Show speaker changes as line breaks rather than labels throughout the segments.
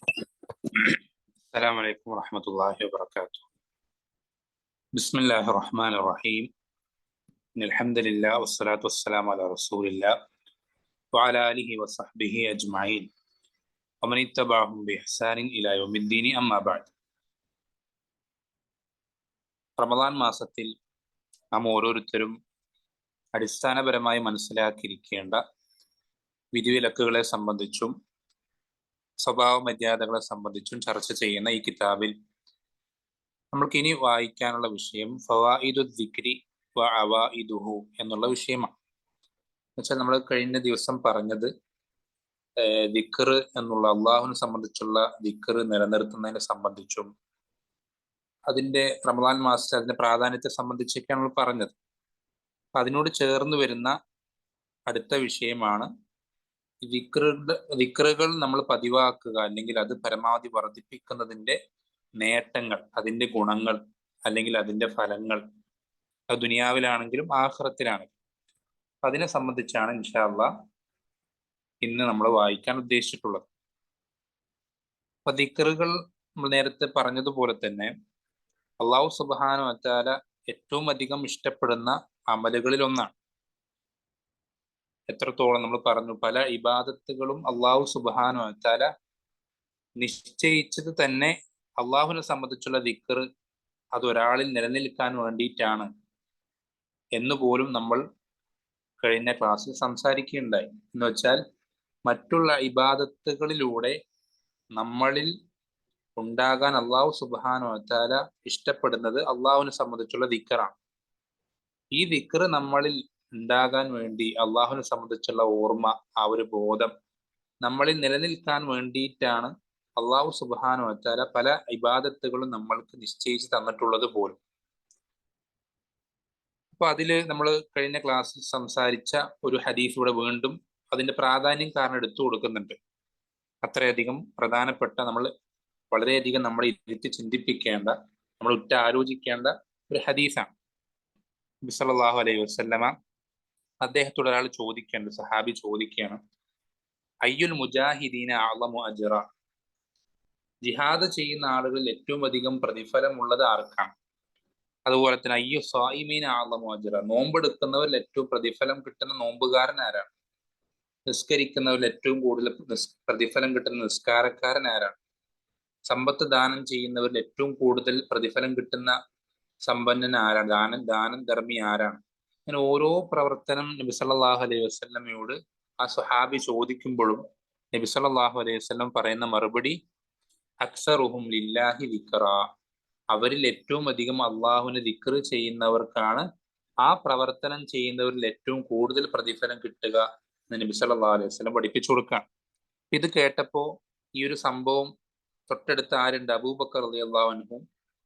السلام عليكم ورحمة الله وبركاته. بسم الله الرحمن الرحيم. إن الحمد لله والصلاة والسلام على رسول الله وعلى آله وصحبه أجمعين ومن اتبعهم بإحسان إلى يوم الدين أما بعد. റമദാൻ മാസത്തിൽ നാം ഓരോരുത്തരും അടിസ്ഥാനപരമായി മനസ്സിലാക്കിയിരിക്കേണ്ട വിധിവിലക്കുകളെ സംബന്ധിച്ചും സ്വഭാവ മര്യാദകളെ സംബന്ധിച്ചും ചർച്ച ചെയ്യുന്ന ഈ കിതാബിൽ നമ്മൾക്ക് ഇനി വായിക്കാനുള്ള വിഷയം ഫവായിദു ദിക്രി വ അവഇദുഹു എന്നുള്ള വിഷയമാണ്. എന്നുവെച്ചാൽ നമ്മൾ കഴിഞ്ഞ ദിവസം പറഞ്ഞത് ദിക്ർ എന്നുള്ള അള്ളാഹുവിനെ സംബന്ധിച്ചുള്ള ദിക്ർ നിലനിർത്തുന്നതിനെ സംബന്ധിച്ചും അതിന്റെ റമദാൻ മാസത്തിൽ അതിന്റെ പ്രാധാന്യത്തെ സംബന്ധിച്ചൊക്കെയാണ് നമ്മൾ പറഞ്ഞത്. അതിനോട് ചേർന്ന് വരുന്ന അടുത്ത വിഷയമാണ് ദിക്റുകൾ നമ്മൾ പതിവാക്കുക, അല്ലെങ്കിൽ അത് പരമാവധി വർദ്ധിപ്പിക്കുന്നതിന്റെ നേട്ടങ്ങൾ, അതിന്റെ ഗുണങ്ങൾ, അല്ലെങ്കിൽ അതിന്റെ ഫലങ്ങൾ, അത് ദുനിയാവിലാണെങ്കിലും ആഖിറത്തിലാണെങ്കിലും. അതിനെ സംബന്ധിച്ചാണ് ഇൻഷാ അല്ലാഹ് ഇന്ന് നമ്മൾ വായിക്കാൻ ഉദ്ദേശിച്ചിട്ടുള്ളത്. അപ്പൊ ദിക്റുകൾ നമ്മൾ നേരത്തെ പറഞ്ഞതുപോലെ തന്നെ അള്ളാഹു സുബ്ഹാനഹു വ തആല ഏറ്റവും അധികം ഇഷ്ടപ്പെടുന്ന അമലുകളിൽ ഒന്നാണ്. എത്രത്തോളം നമ്മൾ പറഞ്ഞു, പല ഇബാദത്തുകളും അള്ളാഹു സുബ്ഹാനഹു വ തആല നിശ്ചയിച്ചത് തന്നെ അള്ളാഹുവിനെ സംബന്ധിച്ചുള്ള ദിക്ർ അത് ഒരാളിൽ നിലനിൽക്കാൻ വേണ്ടിയിട്ടാണ് എന്നുപോലും നമ്മൾ കഴിഞ്ഞ ക്ലാസ്സിൽ സംസാരിക്കുകയുണ്ടായി. എന്ന് വെച്ചാൽ മറ്റുള്ള ഇബാദത്തുകളിലൂടെ നമ്മളിൽ ഉണ്ടാകാൻ അള്ളാഹു സുബ്ഹാനഹു വ തആല ഇഷ്ടപ്പെടുന്നത് അള്ളാഹുവിനെ സംബന്ധിച്ചുള്ള ദിക്റാണ്. ഈ ദിക്ർ നമ്മളിൽ ഉണ്ടാകാൻ വേണ്ടി അള്ളാഹുവിനെ സംബന്ധിച്ചുള്ള ഓർമ്മ, ആ ഒരു ബോധം നമ്മളിൽ നിലനിൽക്കാൻ വേണ്ടിയിട്ടാണ് അള്ളാഹു സുബ്ഹാനഹു വ തആല പല ഇബാദത്തുകളും നമ്മൾക്ക് നിശ്ചയിച്ച് തന്നിട്ടുള്ളത് പോലും. അപ്പൊ അതില് നമ്മൾ കഴിഞ്ഞ ക്ലാസ്സിൽ സംസാരിച്ച ഒരു ഹദീസ് ഇവിടെ വീണ്ടും അതിന്റെ പ്രാധാന്യം കാരണം എടുത്തു കൊടുക്കുന്നുണ്ട്. അത്രയധികം പ്രധാനപ്പെട്ട, നമ്മൾ വളരെയധികം നമ്മളെ ഇരുത്തി ചിന്തിപ്പിക്കേണ്ട, നമ്മൾ ആലോചിക്കേണ്ട ഒരു ഹദീസാണ്. നബി സല്ലല്ലാഹു അലൈഹി വസല്ലമ അദ്ദേഹത്തോട് ഒരാൾ ചോദിക്കേണ്ട, സഹാബി ചോദിക്കുകയാണ്, അയ്യുൽ മുജാഹിദീന അഅ്ളമു അജ്റ, ജിഹാദ് ചെയ്യുന്ന ആളുകളിൽ ഏറ്റവും അധികം പ്രതിഫലമുള്ളത് ആർക്കാണ്? അതുപോലെ തന്നെ അയ്യു സ്വായിമീന അഅ്ളമു അജ്റ, നോമ്പെടുക്കുന്നവരിൽ ഏറ്റവും പ്രതിഫലം കിട്ടുന്ന നോമ്പുകാരൻ ആരാണ്? നിസ്കരിക്കുന്നവരിൽ ഏറ്റവും കൂടുതൽ പ്രതിഫലം കിട്ടുന്ന നിസ്കാരക്കാരൻ ആരാണ്? സമ്പത്ത് ദാനം ചെയ്യുന്നവരിൽ ഏറ്റവും കൂടുതൽ പ്രതിഫലം കിട്ടുന്ന സമ്പന്നൻ ആരാണ്? ദാനം ധർമ്മി ആരാണ്? അങ്ങനെ ഓരോ പ്രവർത്തനം നബി സല്ലല്ലാഹു അലൈഹി വസല്ലമയോട് ആ സ്വഹാബി ചോദിക്കുമ്പോഴും നബി സല്ലല്ലാഹു അലൈഹി വസല്ലം പറയുന്ന മറുപടി അക്സറുഹും ലില്ലാഹി ദിക്റ, അവരിൽ ഏറ്റവും അധികം അള്ളാഹുവിനെ ദിക്ർ ചെയ്യുന്നവർക്കാണ് ആ പ്രവർത്തനം ചെയ്യുന്നവരിൽ ഏറ്റവും കൂടുതൽ പ്രതിഫലം കിട്ടുക എന്ന് നബി സല്ലല്ലാഹു അലൈഹി വസല്ലം പഠിപ്പിച്ചു കൊടുക്കുകയാണ്. ഇത് കേട്ടപ്പോ ഈ ഒരു സംഭവം തൊട്ടടുത്ത് ആരുണ്ട്? അബൂബക്കർ റളിയല്ലാഹു അൻഹു,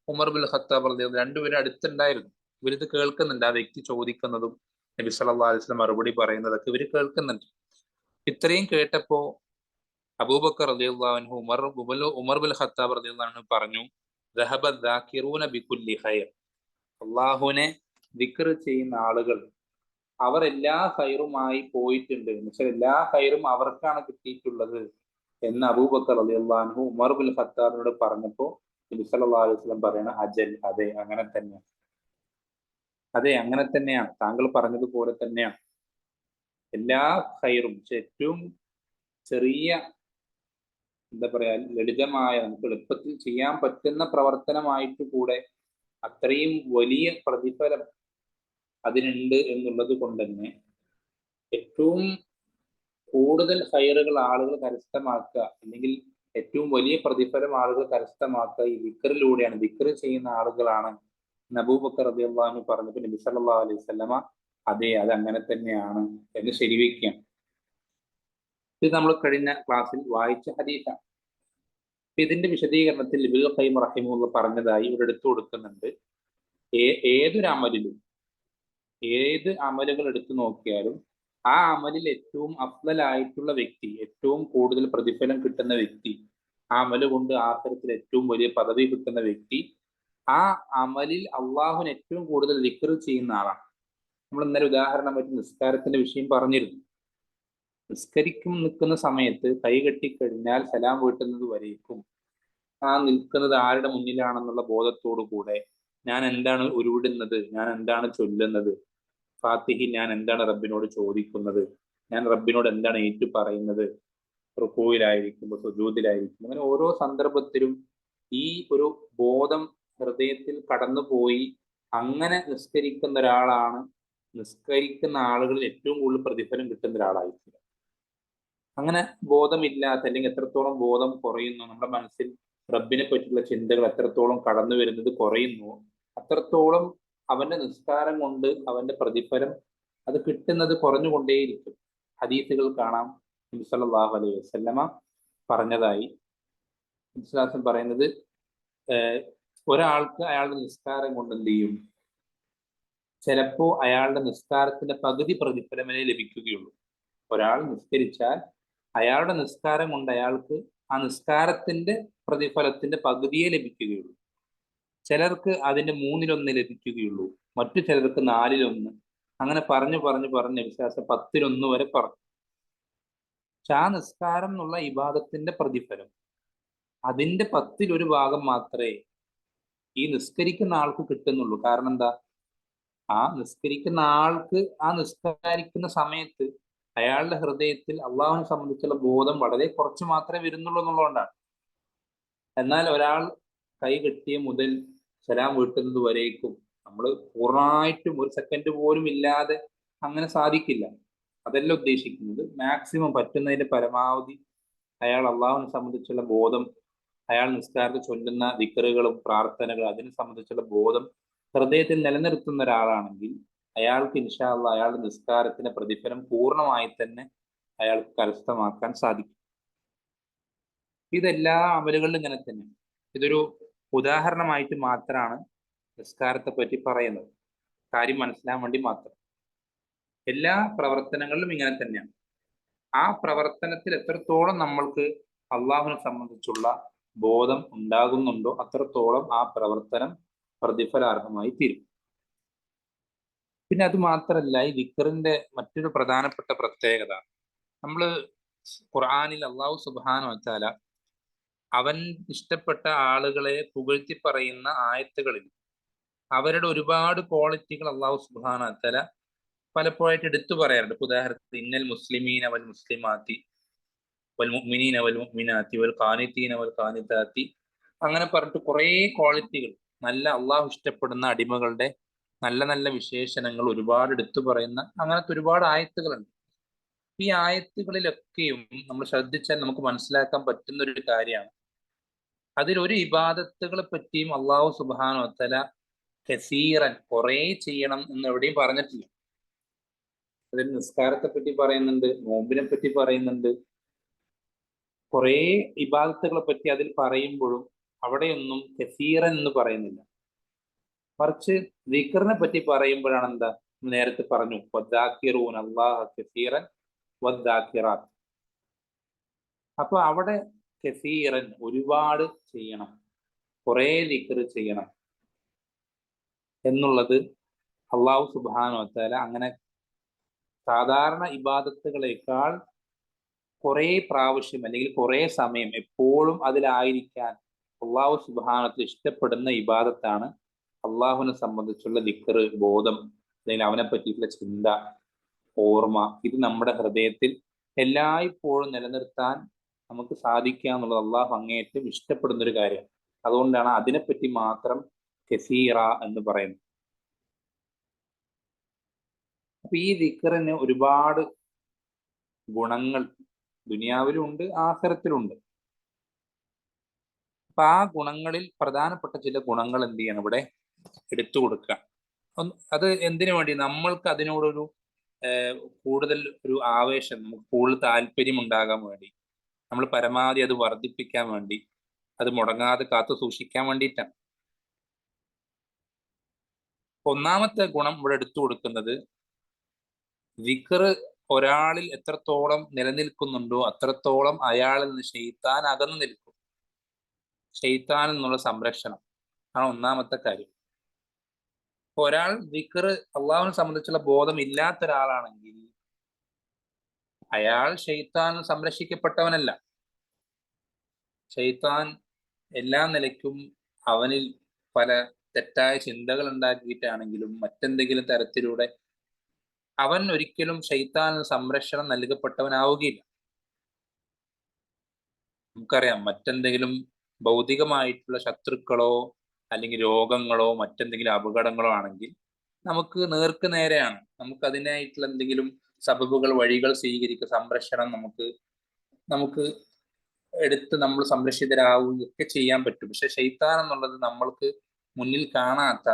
ഉമർ ബിൻ ഖത്താബ് റളിയല്ലാഹു, രണ്ടുപേരും അടുത്തുണ്ടായിരുന്നു. ഇവരിത് കേൾക്കുന്നുണ്ട്, ആ വ്യക്തി ചോദിക്കുന്നതും നബി സല്ലല്ലാഹു അലൈഹി വസല്ലം മറുപടി പറയുന്നതൊക്കെ ഇവർ കേൾക്കുന്നുണ്ട്. ഇത്രയും കേട്ടപ്പോ അബൂബക്കർ റളിയല്ലാഹു അൻഹു ഉമർ ബിൻ ഖത്താബ് റളിയല്ലാഹു അൻഹു പറഞ്ഞു, ദഹബ ദാകിറൂന ബികുല്ലി ഖൈർ, അള്ളാഹുവിനെ ദിക്ർ ചെയ്യുന്ന ആളുകൾ അവർ എല്ലാ ഖൈറുമായി പോയിട്ടുണ്ട്, എന്നുവെച്ചാൽ എല്ലാ ഖൈറും അവർക്കാണ് കിട്ടിയിട്ടുള്ളത് എന്ന് അബൂബക്കർ റളിയല്ലാഹു അൻഹു ഉമർ ബിൻ ഖത്താബിനോട് പറഞ്ഞപ്പോ നബി സല്ലല്ലാഹു അലൈഹി വസല്ലം പറയണ, അജൽ, അതെ അങ്ങനെ തന്നെയാണ്, അതെ അങ്ങനെ തന്നെയാണ്, താങ്കൾ പറഞ്ഞതുപോലെ തന്നെയാണ്. എല്ലാ ഖൈറും, ഏറ്റവും ചെറിയ, എന്താ പറയാ, ലളിതമായ, നമുക്ക് എളുപ്പത്തിൽ ചെയ്യാൻ പറ്റുന്ന പ്രവർത്തനമായിട്ട് കൂടെ അത്രയും വലിയ പ്രതിഫലം അതിനുണ്ട് എന്നുള്ളത് കൊണ്ട് തന്നെ ഏറ്റവും കൂടുതൽ ഖൈറുകൾ ആളുകൾ കരസ്ഥമാക്കുക, അല്ലെങ്കിൽ ഏറ്റവും വലിയ പ്രതിഫലം ആളുകൾ കരസ്ഥമാക്കുക ഈ ദിക്റിലൂടെയാണ്, ദിക്ർ ചെയ്യുന്ന ആളുകളാണ് അബൂബക്കർ റളിയല്ലാഹു അൻഹു പറഞ്ഞപ്പോൾ നബി സല്ലല്ലാഹു അലൈഹി വസല്ലമ അതെ അത് അങ്ങനെ തന്നെയാണ് എന്ന് ശരിവെക്കുകയാണ്. ഇത് നമ്മൾ കഴിഞ്ഞ ക്ലാസ്സിൽ വായിച്ച ഹദീസാണ്. ഇതിന്റെ വിശദീകരണത്തിൽ ഇബ്നുൽ ഖയ്യിം റഹിമഹുല്ലാഹ് പറഞ്ഞതായി ഇവിടെ എടുത്തു കൊടുക്കുന്നുണ്ട്, ഏതൊരു അമലിലും, ഏത് അമലുകൾ എടുത്തു നോക്കിയാലും ആ അമലിൽ ഏറ്റവും അഫ്ളലായിട്ടുള്ള വ്യക്തി, ഏറ്റവും കൂടുതൽ പ്രതിഫലം കിട്ടുന്ന വ്യക്തി, ആ അമല് കൊണ്ട് ആഖിറത്തിൽ ഏറ്റവും വലിയ പദവി കിട്ടുന്ന വ്യക്തി, ആ അമലിൽ അള്ളാഹുവിന് ഏറ്റവും കൂടുതൽ ദിക്ർ ചെയ്യുന്ന ആളാണ്. നമ്മൾ ഇന്നലെ ഉദാഹരണമായിട്ട് നിസ്കാരത്തിന്റെ വിഷയം പറഞ്ഞിരുന്നു. നിൽക്കുന്ന സമയത്ത് കൈ കെട്ടിക്കഴിഞ്ഞാൽ സലാം വീട്ടുന്നത് വരേക്കും ആ നിൽക്കുന്നത് ആരുടെ മുന്നിലാണെന്നുള്ള ബോധത്തോടു കൂടെ ഞാൻ എന്താണ് ഉരുവിടുന്നത്, ഞാൻ എന്താണ് ചൊല്ലുന്നത്, ഫാത്തിഹി ഞാൻ എന്താണ് റബ്ബിനോട് ചോദിക്കുന്നത്, ഞാൻ റബ്ബിനോട് എന്താണ് ഏറ്റു പറയുന്നത്, റുക്കൂയിലായിരിക്കുമ്പോൾ സുജൂദിലായിരിക്കും, അങ്ങനെ ഓരോ സന്ദർഭത്തിലും ഈ ഒരു ബോധം ഹൃദയത്തിൽ കടന്നുപോയി അങ്ങനെ നിസ്കരിക്കുന്ന ഒരാളാണ് നിസ്കരിക്കുന്ന ആളുകളിൽ ഏറ്റവും കൂടുതൽ പ്രതിഫലം കിട്ടുന്ന ഒരാളായിരിക്കും. അങ്ങനെ ബോധമില്ലാത്ത, അല്ലെങ്കിൽ എത്രത്തോളം ബോധം കുറയുന്നു, നമ്മുടെ മനസ്സിൽ റബ്ബിനെ പറ്റിയുള്ള ചിന്തകൾ എത്രത്തോളം കടന്നു വരുന്നത് കുറയുന്നു, അത്രത്തോളം അവന്റെ നിസ്കാരം കൊണ്ട് അവന്റെ പ്രതിഫലം അത് കിട്ടുന്നത് കുറഞ്ഞുകൊണ്ടേയിരിക്കും. ഹദീസുകൾ കാണാം, നബി സല്ലല്ലാഹു അലൈഹി വസല്ലമ പറഞ്ഞതായി. വിശ്വാസം പറയുന്നത് ഒരാൾക്ക് അയാളുടെ നിസ്കാരം കൊണ്ട് എന്ത് ചെയ്യും, ചിലപ്പോ അയാളുടെ നിസ്കാരത്തിന്റെ പകുതി പ്രതിഫലമേ ലഭിക്കുകയുള്ളൂ. ഒരാൾ നിസ്കരിച്ചാൽ അയാളുടെ നിസ്കാരം കൊണ്ട് അയാൾക്ക് ആ നിസ്കാരത്തിന്റെ പ്രതിഫലത്തിന്റെ പകുതിയെ ലഭിക്കുകയുള്ളൂ. ചിലർക്ക് അതിന്റെ മൂന്നിലൊന്ന് ലഭിക്കുകയുള്ളൂ, മറ്റു ചിലർക്ക് നാലിലൊന്ന്, അങ്ങനെ പറഞ്ഞു പറഞ്ഞു പറഞ്ഞ് വിശ്വാസം 10-1 വരെ പറഞ്ഞു. പക്ഷെ ആ നിസ്കാരം എന്നുള്ള ഇബാദത്തിന്റെ പ്രതിഫലം അതിന്റെ 10-1 ഭാഗം മാത്രമേ ഈ നിസ്കരിക്കുന്ന ആൾക്ക് കിട്ടുന്നുള്ളൂ. കാരണം എന്താ, ആ നിസ്കരിക്കുന്ന ആൾക്ക് ആ നിസ്കരിക്കുന്ന സമയത്ത് അയാളുടെ ഹൃദയത്തിൽ അള്ളാഹുവിനെ സംബന്ധിച്ചുള്ള ബോധം വളരെ കുറച്ച് മാത്രമേ വരുന്നുള്ളൂ എന്നുള്ളതുകൊണ്ടാണ്. എന്നാൽ ഒരാൾ കൈ കെട്ടിയ മുതൽ സലാം വീട്ടുന്നത് വരേക്കും നമ്മൾ പൂർണ്ണമായിട്ടും ഒരു സെക്കൻഡ് പോലും ഇല്ലാതെ അങ്ങനെ സാധിക്കില്ല. അതല്ല ഉദ്ദേശിക്കുന്നത്. മാക്സിമം പറ്റുന്നതിന്റെ പരമാവധി അയാൾ അള്ളാഹുവിനെ സംബന്ധിച്ചുള്ള ബോധം, അയാൾ നിസ്കാരത്തിൽ ചൊല്ലുന്ന ദിക്റുകളും പ്രാർത്ഥനകളും അതിനെ സംബന്ധിച്ചുള്ള ബോധം ഹൃദയത്തിൽ നിലനിർത്തുന്ന ഒരാളാണെങ്കിൽ അയാൾക്ക് ഇൻഷാ അള്ളാഹ് അയാളുടെ നിസ്കാരത്തിന്റെ പ്രതിഫലം പൂർണ്ണമായി തന്നെ അയാൾക്ക് കരസ്ഥമാക്കാൻ സാധിക്കും. ഇതെല്ലാ അമലുകളിലും ഇങ്ങനെ തന്നെ. ഇതൊരു ഉദാഹരണമായിട്ട് മാത്രമാണ് നിസ്കാരത്തെ പറ്റി പറയുന്നത്, കാര്യം മനസ്സിലാൻ വേണ്ടി മാത്രം. എല്ലാ പ്രവർത്തനങ്ങളിലും ഇങ്ങനെ തന്നെയാണ്. ആ പ്രവർത്തനത്തിൽ എത്രത്തോളം നമ്മൾക്ക് അള്ളാഹുവിനെ സംബന്ധിച്ചുള്ള ബോധം ഉണ്ടാകുന്നുണ്ടോ അത്രത്തോളം ആ പ്രവർത്തനം പ്രതിഫലാർഹമായി തീരും. പിന്നെ അത് മാത്രമല്ല, ഈ ദിക്റിന്റെ മറ്റൊരു പ്രധാനപ്പെട്ട പ്രത്യേകത, നമ്മൾ ഖുർആനിൽ അള്ളാഹു സുബ്ഹാനഹു വ തആല അവൻ ഇഷ്ടപ്പെട്ട ആളുകളെ പുകഴ്ത്തി പറയുന്ന ആയത്തുകളിൽ അവരുടെ ഒരുപാട് ക്വാളിറ്റികൾ അള്ളാഹു സുബ്ഹാനഹു വ തആല പലപ്പോഴായിട്ട് എടുത്തു പറയാറുണ്ട്. ഉദാഹരണത്തിന് ഇന്നൽ മുസ്ലിമീന വൽ മുസ്ലിമാത്തി വൽ മുഅ്മിനീന വൽ മുഅ്മിനാത്തി വൽ ഖാനിതീന വൽ ഖാനിതാത്തി, അങ്ങനെ പറഞ്ഞിട്ട് കുറേ ക്വാളിറ്റികൾ, നല്ല അള്ളാഹു ഇഷ്ടപ്പെടുന്ന അടിമകളുടെ നല്ല നല്ല വിശേഷണങ്ങൾ ഒരുപാട് എടുത്തു പറയുന്ന അങ്ങനത്തെ ഒരുപാട് ആയത്തുകളുണ്ട്. ഈ ആയത്തുകളിലൊക്കെയും നമ്മൾ ശ്രദ്ധിച്ചാൽ നമുക്ക് മനസ്സിലാക്കാൻ പറ്റുന്ന ഒരു കാര്യമാണ്, അതിലൊരു ഇബാദത്തുകളെ പറ്റിയും അള്ളാഹു സുബ്ഹാനഹു വ തആല കസീറൻ കുറേ ചെയ്യണം എന്ന് എവിടെയും പറഞ്ഞിട്ടില്ല. അതിൽ നിസ്കാരത്തെ പറ്റി പറയുന്നുണ്ട്, നോമ്പിനെ പറ്റി പറയുന്നുണ്ട്, കുറേ ഇബാദത്തുകളെ പറ്റി അതിൽ പറയുമ്പോഴും അവിടെയൊന്നും കസീറൻ എന്ന് പറയുന്നില്ല. മറിച്ച് ദിക്റിനെ പറ്റി പറയുമ്പോഴാണ് എന്താ, നേരത്തെ പറഞ്ഞു വദ്ദാക്കിറൂന അല്ലാഹ കസീറൻ വദ്ദാക്കിറാത്ത്. അപ്പൊ അവിടെ കസീറൻ ഒരുപാട് ചെയ്യണം, കുറേ ദിക്ർ ചെയ്യണം എന്നുള്ളത് അള്ളാഹു സുബ്ഹാനഹു വ തആല അങ്ങനെ സാധാരണ ഇബാദത്തുകളേക്കാൾ കുറേ പ്രാവശ്യം അല്ലെങ്കിൽ കുറേ സമയം എപ്പോഴും അതിലായിരിക്കാൻ അള്ളാഹു സുബ്ഹാനഹു വ തആല ഇഷ്ടപ്പെടുന്ന ഇബാദത്താണ് അള്ളാഹുവിനെ സംബന്ധിച്ചുള്ള ദിക്ർ, ബോധം, അല്ലെങ്കിൽ അവനെ പറ്റിയിട്ടുള്ള ചിന്ത, ഓർമ്മ. ഇത് നമ്മുടെ ഹൃദയത്തിൽ എല്ലായ്പ്പോഴും നിലനിർത്താൻ നമുക്ക് സാധിക്കുക എന്നുള്ളത് അള്ളാഹു അങ്ങേയറ്റം ഇഷ്ടപ്പെടുന്ന ഒരു കാര്യമാണ്. അതുകൊണ്ടാണ് അതിനെപ്പറ്റി മാത്രം കസീറ എന്ന് പറയുന്നത്. അപ്പൊ ഈ ദിക്റിന് ഒരുപാട് ഗുണങ്ങൾ ദുനിയാവിലുണ്ട്, ആഖിറത്തിലുണ്ട്. അപ്പൊ ആ ഗുണങ്ങളിൽ പ്രധാനപ്പെട്ട ചില ഗുണങ്ങൾ എന്ത് ചെയ്യണം, ഇവിടെ എടുത്തു കൊടുക്കുക. അത് എന്തിനു വേണ്ടി, നമ്മൾക്ക് അതിനോടൊരു കൂടുതൽ ഒരു ആവേശം, നമുക്ക് കൂടുതൽ താല്പര്യം ഉണ്ടാകാൻ വേണ്ടി, നമ്മൾ പരമാവധി അത് വർദ്ധിപ്പിക്കാൻ വേണ്ടി, അത് മുടങ്ങാതെ കാത്തു സൂക്ഷിക്കാൻ വേണ്ടിയിട്ടാണ്. ഒന്നാമത്തെ ഗുണം ഇവിടെ എടുത്തു കൊടുക്കുന്നത്, ദിക്ർ ഒരാളിൽ എത്രത്തോളം നിലനിൽക്കുന്നുണ്ടോ അത്രത്തോളം അയാളിൽ നിന്ന് ശൈത്താൻ അകന്നു നിൽക്കും. ശൈത്താനിൽ നിന്നുള്ള സംരക്ഷണം ആണ് ഒന്നാമത്തെ കാര്യം. ഒരാൾ ദിക്ർ അള്ളാഹുവിനെ സംബന്ധിച്ചുള്ള ബോധം ഇല്ലാത്ത ഒരാളാണെങ്കിൽ അയാൾ ഷെയ്ത്താൻ സംരക്ഷിക്കപ്പെട്ടവനല്ല. ഷെയ്ത്താൻ എല്ലാ നിലയ്ക്കും അവനിൽ പല തെറ്റായ ചിന്തകൾ ഉണ്ടാക്കിയിട്ടാണെങ്കിലും മറ്റെന്തെങ്കിലും തരത്തിലൂടെ അവൻ ഒരിക്കലും ഷെയ്ത്താന് സംരക്ഷണം നൽകപ്പെട്ടവനാവുകയില്ല. നമുക്കറിയാം, മറ്റെന്തെങ്കിലും ഭൗതികമായിട്ടുള്ള ശത്രുക്കളോ അല്ലെങ്കിൽ രോഗങ്ങളോ മറ്റെന്തെങ്കിലും അപകടങ്ങളോ ആണെങ്കിൽ നമുക്ക് നേർക്ക് നേരെയാണ്, നമുക്ക് അതിനായിട്ടുള്ള എന്തെങ്കിലും സബബുകൾ, വഴികൾ സ്വീകരിക്കുക, സംരക്ഷണം നമുക്ക് നമുക്ക് എടുത്ത് നമ്മൾ സംരക്ഷിതരാവുകയൊക്കെ ചെയ്യാൻ പറ്റും. പക്ഷെ ഷെയ്ത്താൻ എന്നുള്ളത് നമ്മൾക്ക് മുന്നിൽ കാണാത്ത,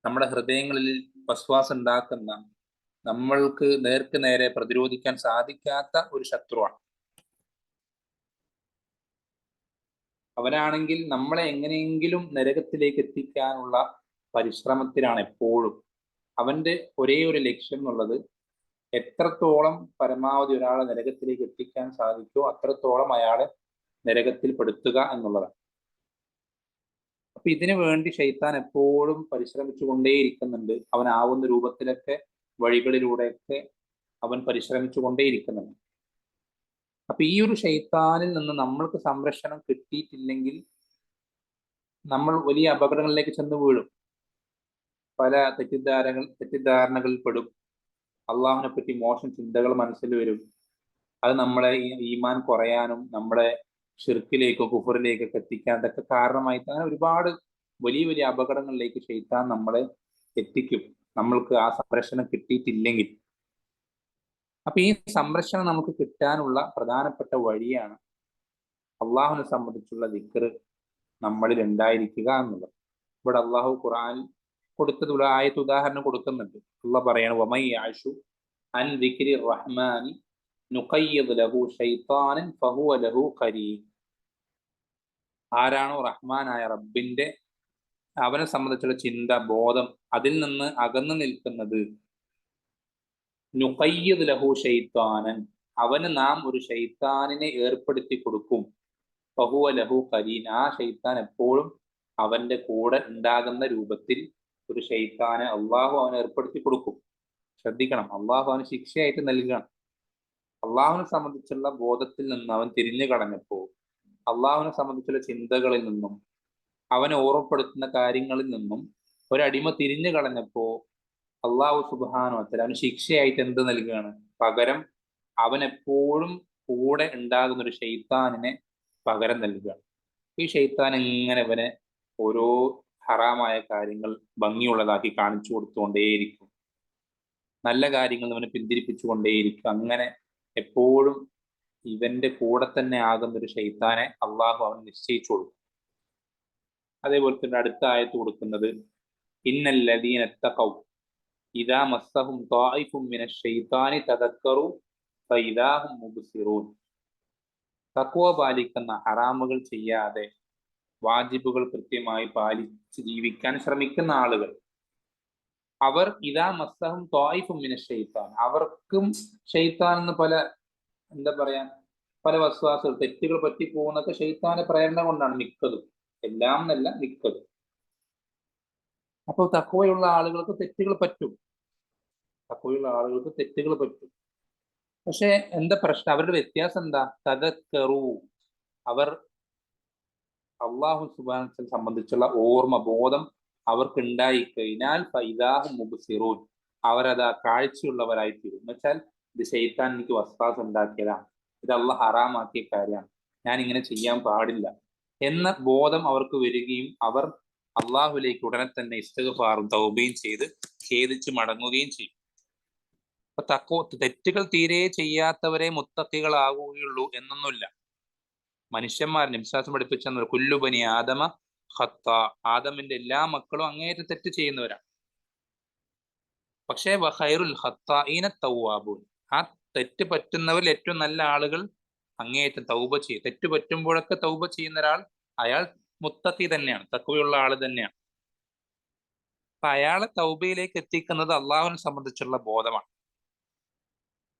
നമ്മുടെ ഹൃദയങ്ങളിൽ വസ്വാസം ഉണ്ടാക്കുന്ന, നമ്മൾക്ക് നേർക്ക് നേരെ പ്രതിരോധിക്കാൻ സാധിക്കാത്ത ഒരു ശത്രുവാണ്. അവനാണെങ്കിൽ നമ്മളെ എങ്ങനെയെങ്കിലും നരകത്തിലേക്ക് എത്തിക്കാനുള്ള പരിശ്രമത്തിലാണ് എപ്പോഴും. അവന്റെ ഒരേ ഒരു ലക്ഷ്യം എന്നുള്ളത് എത്രത്തോളം പരമാവധി ഒരാളെ നരകത്തിലേക്ക് എത്തിക്കാൻ സാധിക്കുമോ അത്രത്തോളം അയാളെ നരകത്തിൽ പെടുത്തുക എന്നുള്ളതാണ്. അപ്പൊ ഇതിനു വേണ്ടി ഷെയ്ത്താൻ എപ്പോഴും പരിശ്രമിച്ചു കൊണ്ടേയിരിക്കുന്നുണ്ട്. അവനാവുന്ന രൂപത്തിലൊക്കെ വഴികളിലൂടെയൊക്കെ അവൻ പരിശ്രമിച്ചു കൊണ്ടേയിരിക്കുന്നുണ്ട്. അപ്പൊ ഈ ഒരു ഷെയ്ത്താനിൽ നിന്ന് നമ്മൾക്ക് സംരക്ഷണം കിട്ടിയിട്ടില്ലെങ്കിൽ നമ്മൾ വലിയ അപകടങ്ങളിലേക്ക് ചെന്ന് വീഴും. പല തെറ്റിദ്ധാരണകളിൽ പെടും. അള്ളാഹുവിനെ പറ്റി മോശം ചിന്തകൾ മനസ്സിൽ വരും. അത് നമ്മളെ ഈമാൻ കുറയാനും നമ്മളെ ഷിർക്കിലേക്കോ കുഫറിലേക്കൊക്കെ എത്തിക്കാൻ അതൊക്കെ കാരണമായി അങ്ങനെ ഒരുപാട് വലിയ വലിയ അപകടങ്ങളിലേക്ക് ഷെയ്ത്താൻ നമ്മളെ എത്തിക്കും, നമ്മൾക്ക് ആ സംരക്ഷണം കിട്ടിയിട്ടില്ലെങ്കിൽ. അപ്പൊ ഈ സംരക്ഷണം നമുക്ക് കിട്ടാനുള്ള പ്രധാനപ്പെട്ട വഴിയാണ് അള്ളാഹുവിനെ സംബന്ധിച്ചുള്ള ദിക്ർ നമ്മളിൽ ഉണ്ടായിരിക്കുക എന്നുള്ളത്. ഇവിടെ അള്ളാഹു ഖുർആൻ കൊടുത്തതുള്ള ആയത്ത് ഉദാഹരണം കൊടുക്കുന്നുണ്ട്. അള്ളാഹ് പറയാണ്, വമൻ യഅശു അൻ ദിക്രി റഹ്മാനി നുഖയ്യിദ് ലഹു ശൈത്താനൻ ഫഹുവ ലഹു ഖരീൻ. ആരാണോ റഹ്മാനായ റബ്ബിന്റെ, അവനെ സംബന്ധിച്ചുള്ള ചിന്ത, ബോധം അതിൽ നിന്ന് അകന്നു നിൽക്കുന്നത്, നുഖയ്യിദ് ലഹു ശൈത്താനൻ, അവന് നാം ഒരു ശൈത്താനിനെ ഏർപ്പെടുത്തി കൊടുക്കും. ഫഹുവ ലഹു ഖരീൻ, ആ ശൈത്താൻ എപ്പോഴും അവന്റെ കൂടെ ഉണ്ടാകുന്ന രൂപത്തിൽ ഒരു ശൈത്താനെ അള്ളാഹു അവന് ഏർപ്പെടുത്തി കൊടുക്കും. ശ്രദ്ധിക്കണം, അള്ളാഹു അവന് ശിക്ഷയായിട്ട് നൽകുകയാണ്. അള്ളാഹുവിനെ സംബന്ധിച്ചുള്ള ബോധത്തിൽ നിന്ന് അവൻ തിരിഞ്ഞു കളഞ്ഞപ്പോ, അള്ളാഹുവിനെ സംബന്ധിച്ചുള്ള ചിന്തകളിൽ നിന്നും അവനെ ഓർമ്മപ്പെടുത്തുന്ന കാര്യങ്ങളിൽ നിന്നും ഒരടിമ തിരിഞ്ഞു കളഞ്ഞപ്പോ അള്ളാഹു സുബ്ഹാനഹു വ തആല അവന് ശിക്ഷയായിട്ട് എന്ത് നൽകുകയാണ്? പകരം അവൻ എപ്പോഴും കൂടെ ഉണ്ടാകുന്ന ഒരു ഷെയ്ത്താനിനെ പകരം നൽകുകയാണ്. ഈ ഷെയ്ത്താൻ ഇങ്ങനെ അവനെ ഓരോ ഹറാമായ കാര്യങ്ങൾ ഭംഗിയുള്ളതാക്കി കാണിച്ചു കൊടുത്തുകൊണ്ടേയിരിക്കും, നല്ല കാര്യങ്ങൾ അവനെ പിന്തിരിപ്പിച്ചുകൊണ്ടേയിരിക്കും. അങ്ങനെ എപ്പോഴും ഇവന്റെ കൂടെ തന്നെ ആകുന്ന ഒരു ഷെയ്ത്താനെ അള്ളാഹു അവൻ നിശ്ചയിച്ചു കൊടുക്കും. അതേപോലെ തന്നെ അടുത്ത ആയത്ത് കൊടുക്കുന്നത്, ഇന്നല്ലദീന ഇത്തഖൗ ഇദാ മസ്സഹും ത്വാഇഫും മിനശ് ശൈത്താനി തദക്കറു ഫഇദാ ഹും മുബ്സിറൂൻ. തഖ്വ പാലിക്കുന്ന, ഹറാമുകൾ ചെയ്യാതെ വാജിബുകൾ കൃത്യമായി പാലിച്ച് ജീവിക്കാൻ ശ്രമിക്കുന്ന ആളുകൾ, അവർ ഇദാ മസ്സഹും ത്വാഇഫും മിനശ് ശൈത്താൻ, അവർക്കും ഷെയ്ത്താൻ എന്ന് പല, എന്താ പറയാ, പല വസ്വാസുകൾ, തെറ്റുകൾ പറ്റി പോകുന്നതൊക്കെ ഷെയ്ത്താന്റെ പ്രേരണ കൊണ്ടാണ് മിക്കതും, എല്ലാം എന്നല്ല മിക്കതും. അപ്പോൾ തഖ്വയുള്ള ആളുകൾക്ക് തെറ്റുകൾ പറ്റും, തഖ്വയുള്ള ആളുകൾക്ക് തെറ്റുകൾ പറ്റും. പക്ഷെ എന്താ പ്രശ്നം? അവരുടെ വ്യത്യാസം എന്താ? തദക്കറു, അവർ അള്ളാഹു സുബ്ഹാനഹു വ തആലയെ സംബന്ധിച്ചുള്ള ഓർമ്മ, ബോധം അവർക്ക് ഉണ്ടായി കഴിഞ്ഞാൽ ഫൈദാഹും മുബ്സിറൂൻ, അവരതാ കാഴ്ചയുള്ളവരായി തീരും. എന്ന് വെച്ചാൽ ഇത് ശൈത്താൻ എനിക്ക് വസ്വാസം ഉണ്ടാക്കിയതാണ്, ഇത് അള്ളാഹ് ഹറാമാക്കിയ കാര്യമാണ്, ഞാൻ ഇങ്ങനെ ചെയ്യാൻ പാടില്ല എന്ന ബോധം അവർക്ക് വരികയും അവർ അള്ളാഹുലേക്ക് ഉടനെ തന്നെ ഇസ്തിഗ്ഫാറും തൗബയും ചെയ്ത് ഖേദിച്ച് മടങ്ങുകയും ചെയ്യും. അപ്പൊ തെറ്റുകൾ തീരെ ചെയ്യാത്തവരെ മുത്തഖികളാവുകയുള്ളൂ എന്നൊന്നുമില്ല. മനുഷ്യന്മാരെ വിശ്വാസം പഠിപ്പിച്ച കുല്ലു ബനി ആദമ ഖത്ത, ആദമിന്റെ എല്ലാ മക്കളും അങ്ങേയറ്റം തെറ്റ് ചെയ്യുന്നവരാണ്. പക്ഷേ വഖൈറുൽ ഖത്താഈന തവ്വാബൂൻ, ആ തെറ്റ് പറ്റുന്നവരിൽ ഏറ്റവും നല്ല ആളുകൾ അങ്ങേയറ്റം തൗബ ചെയ്യും. തെറ്റ് പറ്റുമ്പോഴൊക്കെ തൗബ ചെയ്യുന്ന ഒരാൾ, അയാൾ മുത്തഖി തന്നെയാണ്, തഖ്വയുള്ള ആള് തന്നെയാണ്. അപ്പൊ അയാളെ തൗബയിലേക്ക് എത്തിക്കുന്നത് അള്ളാഹുവിനെ സംബന്ധിച്ചുള്ള ബോധമാണ്,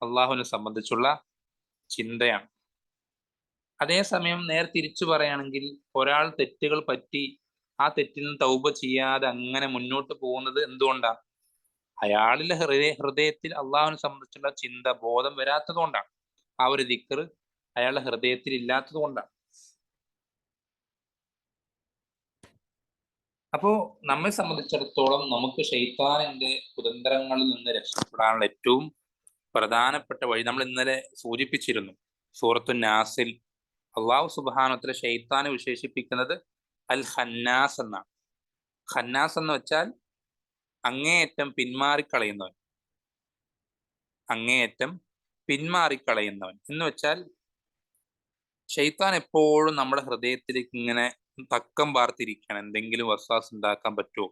അള്ളാഹുവിനെ സംബന്ധിച്ചുള്ള ചിന്തയാണ്. അതേസമയം നേരെ തിരിച്ചു പറയുകയാണെങ്കിൽ, ഒരാൾ തെറ്റുകൾ പറ്റി ആ തെറ്റിൽ നിന്ന് തൗബ ചെയ്യാതെ അങ്ങനെ മുന്നോട്ട് പോകുന്നത് എന്തുകൊണ്ടാണ്? അയാളുടെ ഹൃദയത്തിൽ അള്ളാഹുവിനെ സംബന്ധിച്ചുള്ള ചിന്ത, ബോധം വരാത്തത് കൊണ്ടാണ്. ആ ഒരു ദിക്ർ അയാളുടെ ഹൃദയത്തിൽ ഇല്ലാത്തത് കൊണ്ടാണ്. അപ്പോ നമ്മെ സംബന്ധിച്ചിടത്തോളം നമുക്ക് ശൈത്താനിന്റെ കുതന്ത്രങ്ങളിൽ നിന്ന് രക്ഷപ്പെടാനുള്ള ഏറ്റവും പ്രധാനപ്പെട്ട വഴി നമ്മൾ ഇന്നലെ സൂചിപ്പിച്ചിരുന്നു. സൂറത്തു നാസിൽ അള്ളാഹു സുബ്ഹാനഹു ഷെയ്ത്താനെ വിശേഷിപ്പിക്കുന്നത് അൽ ഖന്നാസ് എന്നാണ്. ഖന്നാസ് എന്ന് വെച്ചാൽ അങ്ങേയറ്റം പിന്മാറിക്കളയുന്നവൻ, അങ്ങേയറ്റം പിന്മാറിക്കളയുന്നവൻ എന്ന് വെച്ചാൽ ഷെയ്ത്താൻ എപ്പോഴും നമ്മുടെ ഹൃദയത്തിലേക്ക് ഇങ്ങനെ തക്കം പാർത്തിരിക്കുകയാണ്. എന്തെങ്കിലും വസ്വാസ് ഉണ്ടാക്കാൻ പറ്റുമോ,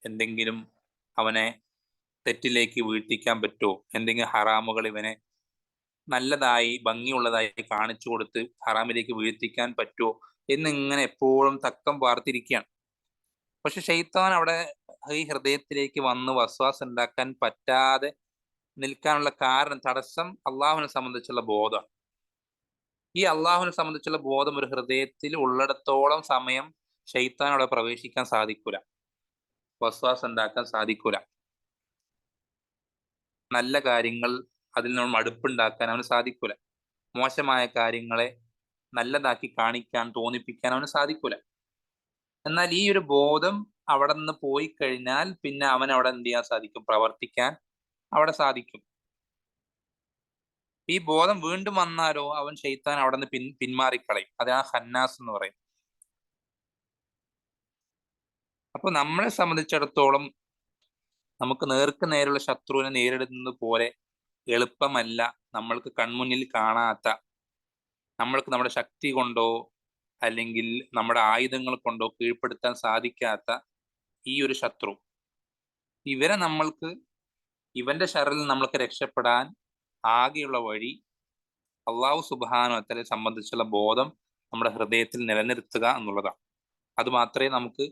എന്തെങ്കിലും അവനെ തെറ്റിലേക്ക് വീഴ്ത്തിക്കാൻ പറ്റുമോ, എന്തെങ്കിലും ഹറാമുകൾ ഇവനെ നല്ലതായി ഭംഗിയുള്ളതായി കാണിച്ചു കൊടുത്ത് ഹറാമിലേക്ക് വീഴ്ത്തിക്കാൻ പറ്റുമോ എന്നിങ്ങനെ എപ്പോഴും തക്കം പാർത്തിരിക്കുകയാണ്. പക്ഷെ ഷെയ്ത്താൻ അവിടെ ഈ ഹൃദയത്തിലേക്ക് വന്ന് വസ്വാസ് ഉണ്ടാക്കാൻ പറ്റാതെ നിൽക്കാനുള്ള കാരണം, തടസ്സം അള്ളാഹുവിനെ സംബന്ധിച്ചുള്ള ബോധമാണ്. ഈ അള്ളാഹുവിനെ സംബന്ധിച്ചുള്ള ബോധം ഒരു ഹൃദയത്തിൽ ഉള്ളിടത്തോളം സമയം ഷെയ്ത്താൻ അവിടെ പ്രവേശിക്കാൻ സാധിക്കൂല, വസ്വാസ് ഉണ്ടാക്കാൻ സാധിക്കൂല. നല്ല കാര്യങ്ങൾ അതിൽ നിന്നും മടുപ്പുണ്ടാക്കാൻ അവന് സാധിക്കൂല. മോശമായ കാര്യങ്ങളെ നല്ലതാക്കി കാണിക്കാൻ, തോന്നിപ്പിക്കാൻ അവന് സാധിക്കൂല. എന്നാൽ ഈ ഒരു ബോധം അവിടെ നിന്ന് പോയി കഴിഞ്ഞാൽ പിന്നെ അവൻ അവിടെ എന്ത് ചെയ്യാൻ സാധിക്കും? പ്രവർത്തിക്കാൻ അവിടെ സാധിക്കും. ഈ ബോധം വീണ്ടും വന്നാലോ അവൻ ഷെയ്ത്താൻ അവിടെ നിന്ന് പിന്മാറിക്കളയും. അത് ആ ഖന്നാസ് എന്ന് പറയും. അപ്പൊ നമ്മളെ സംബന്ധിച്ചിടത്തോളം നമുക്ക് നേർക്ക് നേരെയുള്ള ശത്രുവിനെ നേരിടുന്നത് പോലെ എളുപ്പമല്ല. നമ്മൾക്ക് കൺമുന്നിൽ കാണാത്ത, നമ്മൾക്ക് നമ്മുടെ ശക്തി കൊണ്ടോ അല്ലെങ്കിൽ നമ്മുടെ ആയുധങ്ങൾ കൊണ്ടോ കീഴ്പ്പെടുത്താൻ സാധിക്കാത്ത ഈ ഒരു ശത്രു, ഇവന്റെ ശറിൽ നമ്മൾക്ക് രക്ഷപ്പെടാൻ ആകെയുള്ള വഴി അള്ളാഹു സുബ്ഹാനഹു വതആലയെ സംബന്ധിച്ചുള്ള ബോധം നമ്മുടെ ഹൃദയത്തിൽ നിലനിർത്തുക എന്നുള്ളതാണ്. അത് മാത്രമേ നമുക്ക്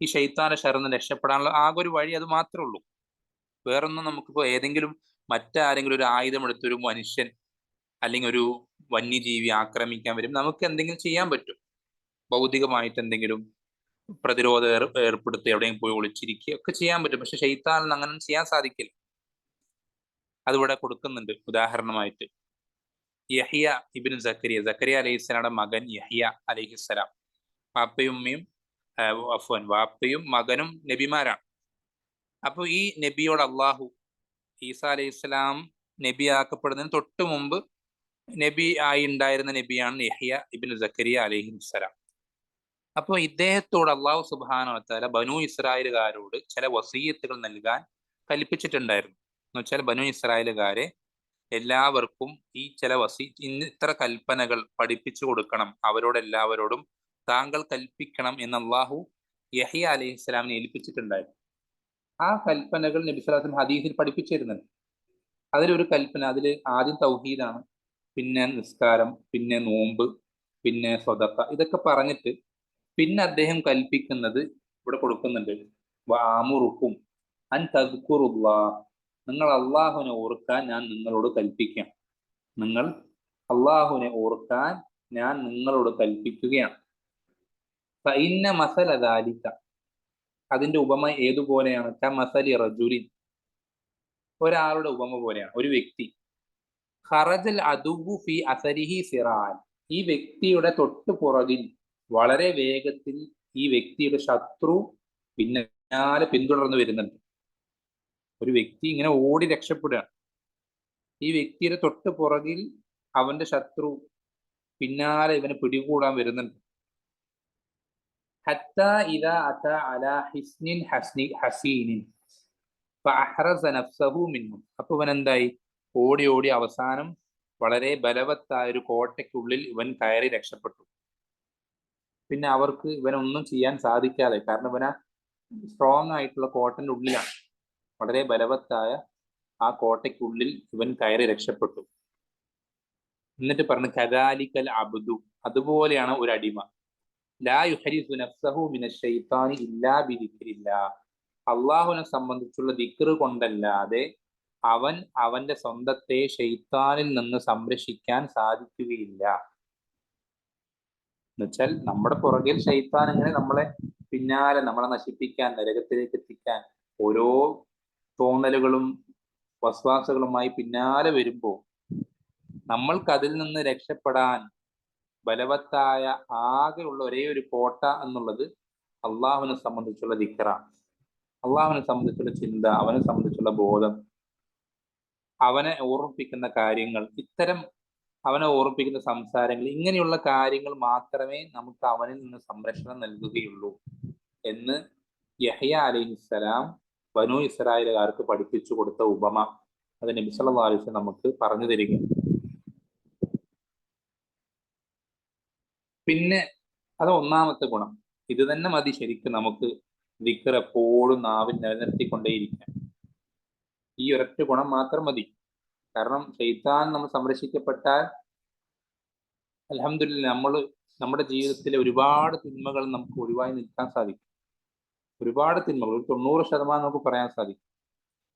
ഈ ശൈത്താന്റെ ശറിൽ നിന്ന് രക്ഷപ്പെടാനുള്ള ആകെ ഒരു വഴി അത് മാത്രമേ ഉള്ളൂ. വേറൊന്നും നമുക്കിപ്പോ ഏതെങ്കിലും മറ്റാരെങ്കിലും ഒരു ആയുധം എടുത്തൊരു മനുഷ്യൻ അല്ലെങ്കിൽ ഒരു വന്യജീവി ആക്രമിക്കാൻ വരും, നമുക്ക് എന്തെങ്കിലും ചെയ്യാൻ പറ്റും. ഭൗതികമായിട്ട് എന്തെങ്കിലും പ്രതിരോധം ഏർപ്പെടുത്തി എവിടെയെങ്കിലും പോയി ഒളിച്ചിരിക്കുക ഒക്കെ ചെയ്യാൻ പറ്റും. പക്ഷെ ഷെയ്ത്താനിന് അങ്ങനെ ചെയ്യാൻ സാധിക്കില്ല. അതിവിടെ കൊടുക്കുന്നുണ്ട്. ഉദാഹരണമായിട്ട് യഹിയ ഇബ്നു സക്കരിയ അലൈഹിസ്സലാമുടെ മകൻ യഹിയ അലൈഹിസ്സലാം, വാപ്പയും മകനും നബിമാരാണ്. അപ്പൊ ഈ നബിയോട് അള്ളാഹു ഈസാ അലൈഹിസ്സലാം നബി ആക്കപ്പെടുന്നതിന് തൊട്ട് മുമ്പ് നബി ആയി ഉണ്ടായിരുന്ന നബിയാണ് യഹിയ ഇബ്നു സക്കരിയ അലൈഹിസ്സലാം. അപ്പോൾ ഇദ്ദേഹത്തോട് അള്ളാഹു സുബ്ഹാനഹു വതആല ബനു ഇസ്രായേലുകാരോട് ചില വസീയത്തുകൾ നൽകാൻ കൽപ്പിച്ചിട്ടുണ്ടായിരുന്നു. എന്ന് വെച്ചാൽ ബനു ഇസ്രായേലുകാരെ എല്ലാവർക്കും ഈ ചില ഇത്ര കൽപ്പനകൾ പഠിപ്പിച്ചു കൊടുക്കണം, അവരോടെല്ലാവരോടും താങ്കൾ കൽപ്പിക്കണം എന്ന് അള്ളാഹു യഹിയ അലൈഹിസ്സലാമിനെ ഏൽപ്പിച്ചിട്ടുണ്ടായിരുന്നു. ആ കൽപ്പനകൾ നബി സ്വല്ലല്ലാഹു അലൈഹി വസല്ലം ഹദീസിൽ പഠിപ്പിച്ചിരുന്നുണ്ട്. അതിലൊരു കൽപ്പന, അതിൽ ആദ്യം തൗഹീദാണ്, പിന്നെ നിസ്കാരം, പിന്നെ നോമ്പ്, പിന്നെ സ്വതക്ക, ഇതൊക്കെ പറഞ്ഞിട്ട് പിന്നെ അദ്ദേഹം കൽപ്പിക്കുന്നത് ഇവിടെ കൊടുക്കുന്നുണ്ട്. വഅമുറുക്കും അൻ തദ്കുറുല്ലാഹ്, നിങ്ങൾ അള്ളാഹുവിനെ ഓർക്കാൻ ഞാൻ നിങ്ങളോട് കൽപ്പിക്കാം. നിങ്ങൾ അള്ളാഹുവിനെ ഓർക്കാൻ ഞാൻ നിങ്ങളോട് കൽപ്പിക്കുകയാണ്. ഫഇന്ന മസല ദാലിക, അതിന്റെ ഉപമ ഏതുപോലെയാണ്? കമസലി റജുലിൻ, ഒരാളുടെ ഉപമ പോലെയാണ്. ഒരു വ്യക്തി ഖറജൽ അദുവ്വു ഫി അസരിഹി സിറാൻ, ഈ വ്യക്തിയുടെ തൊട്ടു പുറകിൽ വളരെ വേഗത്തിൽ ഈ വ്യക്തിയുടെ ശത്രു പിന്നാലെ പിന്തുടർന്ന് വരുന്നുണ്ട്. ഒരു വ്യക്തി ഇങ്ങനെ ഓടി രക്ഷപ്പെടുകയാണ്. ഈ വ്യക്തിയുടെ തൊട്ട് പുറകിൽ അവന്റെ ശത്രു പിന്നാലെ ഇവനെ പിടികൂടാൻ വരുന്നുണ്ട്. ഹത്താ ഇദാ അതാ അലാ ഹിസ്നിൻ ഹസീനിൻ ഫഅഹ്റസ നഫ്സഹു മിൻഹു, അപ്പൊ ഇവൻ എന്തായി? ഓടി ഓടി അവസാനം വളരെ ബലവത്തായ ഒരു കോട്ടയ്ക്കുള്ളിൽ ഇവൻ കയറി രക്ഷപ്പെട്ടു. പിന്നെ അവർക്ക് ഇവനൊന്നും ചെയ്യാൻ സാധിക്കാതെ, കാരണം ഇവന സ്ട്രോങ് ആയിട്ടുള്ള കോട്ടന്റെ ഉള്ളിലാണ്, വളരെ ബലവത്തായ ആ കോട്ടയ്ക്കുള്ളിൽ ഇവൻ കയറി രക്ഷപ്പെട്ടു. എന്നിട്ട് പറഞ്ഞു കദാലിക്കൽ അബ്ദു, അതുപോലെയാണ് ഒരു അടിമ, ലാ യുഹരിസു നഫ്സഹു മിനശ് ശൈത്താനി ഇല്ലാ ബിദിക്രില്ലാഹ്, അള്ളാഹുവിനെ സംബന്ധിച്ചുള്ള ദിക്ർ കൊണ്ടല്ലാതെ അവൻ അവന്റെ സ്വന്തത്തെ ഷെയ്ത്താനിൽ നിന്ന് സംരക്ഷിക്കാൻ സാധിക്കുകയില്ല. എന്നുവെച്ചാൽ നമ്മുടെ പുറകിൽ ഷെയ്ത്താൻ ഇങ്ങനെ നമ്മളെ പിന്നാലെ നമ്മളെ നശിപ്പിക്കാൻ, നരകത്തിലേക്ക് എത്തിക്കാൻ ഓരോ തോന്നലുകളും വസ്വാസകളുമായി പിന്നാലെ വരുമ്പോൾ നമ്മൾക്ക് അതിൽ നിന്ന് രക്ഷപ്പെടാൻ ബലവത്തായ ആകെയുള്ള ഒരേ ഒരു കോട്ട എന്നുള്ളത് അള്ളാഹുവിനെ സംബന്ധിച്ചുള്ള ദിക്റാണ്. അള്ളാഹുവിനെ സംബന്ധിച്ചുള്ള ചിന്ത, അവനെ സംബന്ധിച്ചുള്ള ബോധം, അവനെ ഓർമ്മിപ്പിക്കുന്ന കാര്യങ്ങൾ, ഇത്തരം അവനെ ഓർമ്മിപ്പിക്കുന്ന സംസാരങ്ങൾ, ഇങ്ങനെയുള്ള കാര്യങ്ങൾ മാത്രമേ നമുക്ക് അവനിൽ നിന്ന് സംരക്ഷണം നൽകുകയുള്ളൂ എന്ന് യഹ്യ അലൈഹിസ്സലാം ബനൂ ഇസ്രായേലുകാർക്ക് പഠിപ്പിച്ചു കൊടുത്ത ഉപമ അത് നബി സല്ലല്ലാഹു അലൈഹി വസല്ലം നമുക്ക് പറഞ്ഞു തരിക. പിന്നെ അത് ഒന്നാമത്തെ ഗുണം. ഇത് തന്നെ മതി ശരിക്കും നമുക്ക് ദിക്ർ എപ്പോഴും നാവിൽ നിലനിർത്തിക്കൊണ്ടേയിരിക്കാൻ. ഈ ഒരൊറ്റ ഗുണം മാത്രം മതി. കാരണം ശൈത്താൻ നമ്മൾ സംരക്ഷിക്കപ്പെട്ടാൽ അൽഹംദുലില്ലാഹ് നമ്മുടെ ജീവിതത്തിലെ ഒരുപാട് തിന്മകൾ നമുക്ക് ഒഴിവായി നിൽക്കാൻ സാധിക്കും. ഒരുപാട് തിന്മകൾ, ഒരു 90% നമുക്ക് പറയാൻ സാധിക്കും.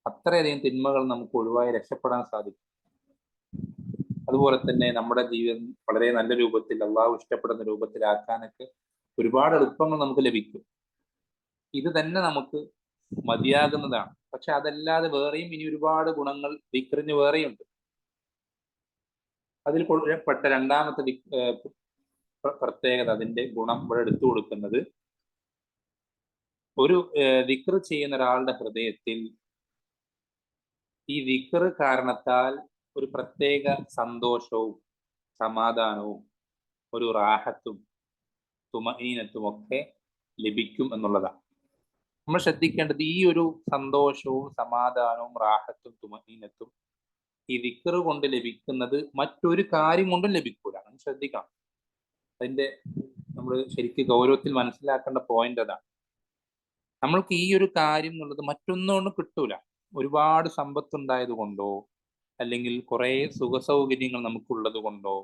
അത്രയധികം തിന്മകൾ നമുക്ക് ഒഴിവായി രക്ഷപ്പെടാൻ സാധിക്കും. അതുപോലെ തന്നെ നമ്മുടെ ജീവിതം വളരെ നല്ല രൂപത്തിൽ അള്ളാഹു ഇഷ്ടപ്പെടുന്ന രൂപത്തിലാക്കാനൊക്കെ ഒരുപാട് എളുപ്പങ്ങൾ നമുക്ക് ലഭിക്കും. ഇത് തന്നെ നമുക്ക് മതിയാകുന്നതാണ്. പക്ഷെ അതല്ലാതെ വേറെയും ഇനി ഒരുപാട് ഗുണങ്ങൾ ദിക്റിന് വേറെയുണ്ട്. അതിൽ പെട്ട രണ്ടാമത്തെ പ്രത്യേകത, അതിന്റെ ഗുണം ഇവിടെ എടുത്തു കൊടുക്കുന്നത്, ഒരു ദിക്ർ ചെയ്യുന്ന ഒരാളുടെ ഹൃദയത്തിൽ ഈ ദിക്ർ കാരണത്താൽ ഒരു പ്രത്യേക സന്തോഷവും സമാധാനവും ഒരു റാഹത്തും തുമഈനത്തും ഒക്കെ ലഭിക്കും എന്നുള്ളതാണ്. നമ്മൾ ശ്രദ്ധിക്കേണ്ടത് ഈ ഒരു സന്തോഷവും സമാധാനവും റാഹത്തും തുമഈനത്തും ഈ ദിക്ർ കൊണ്ട് ലഭിക്കുന്നത് മറ്റൊരു കാര്യം കൊണ്ടും ലഭിക്കൂല. നമ്മൾ ശ്രദ്ധിക്കണം. അതിന്റെ നമ്മൾ ശരിക്കും ഗൗരവത്തിൽ മനസ്സിലാക്കേണ്ട പോയിന്റ് അതാണ്. നമ്മൾക്ക് ഈ ഒരു കാര്യം എന്നുള്ളത് മറ്റൊന്നുകൊണ്ടും കിട്ടൂല. ഒരുപാട് സമ്പത്തുണ്ടായത് കൊണ്ടോ, അല്ലെങ്കിൽ കുറെ സുഖസൗകര്യങ്ങൾ നമുക്കുള്ളത് കൊണ്ടോ,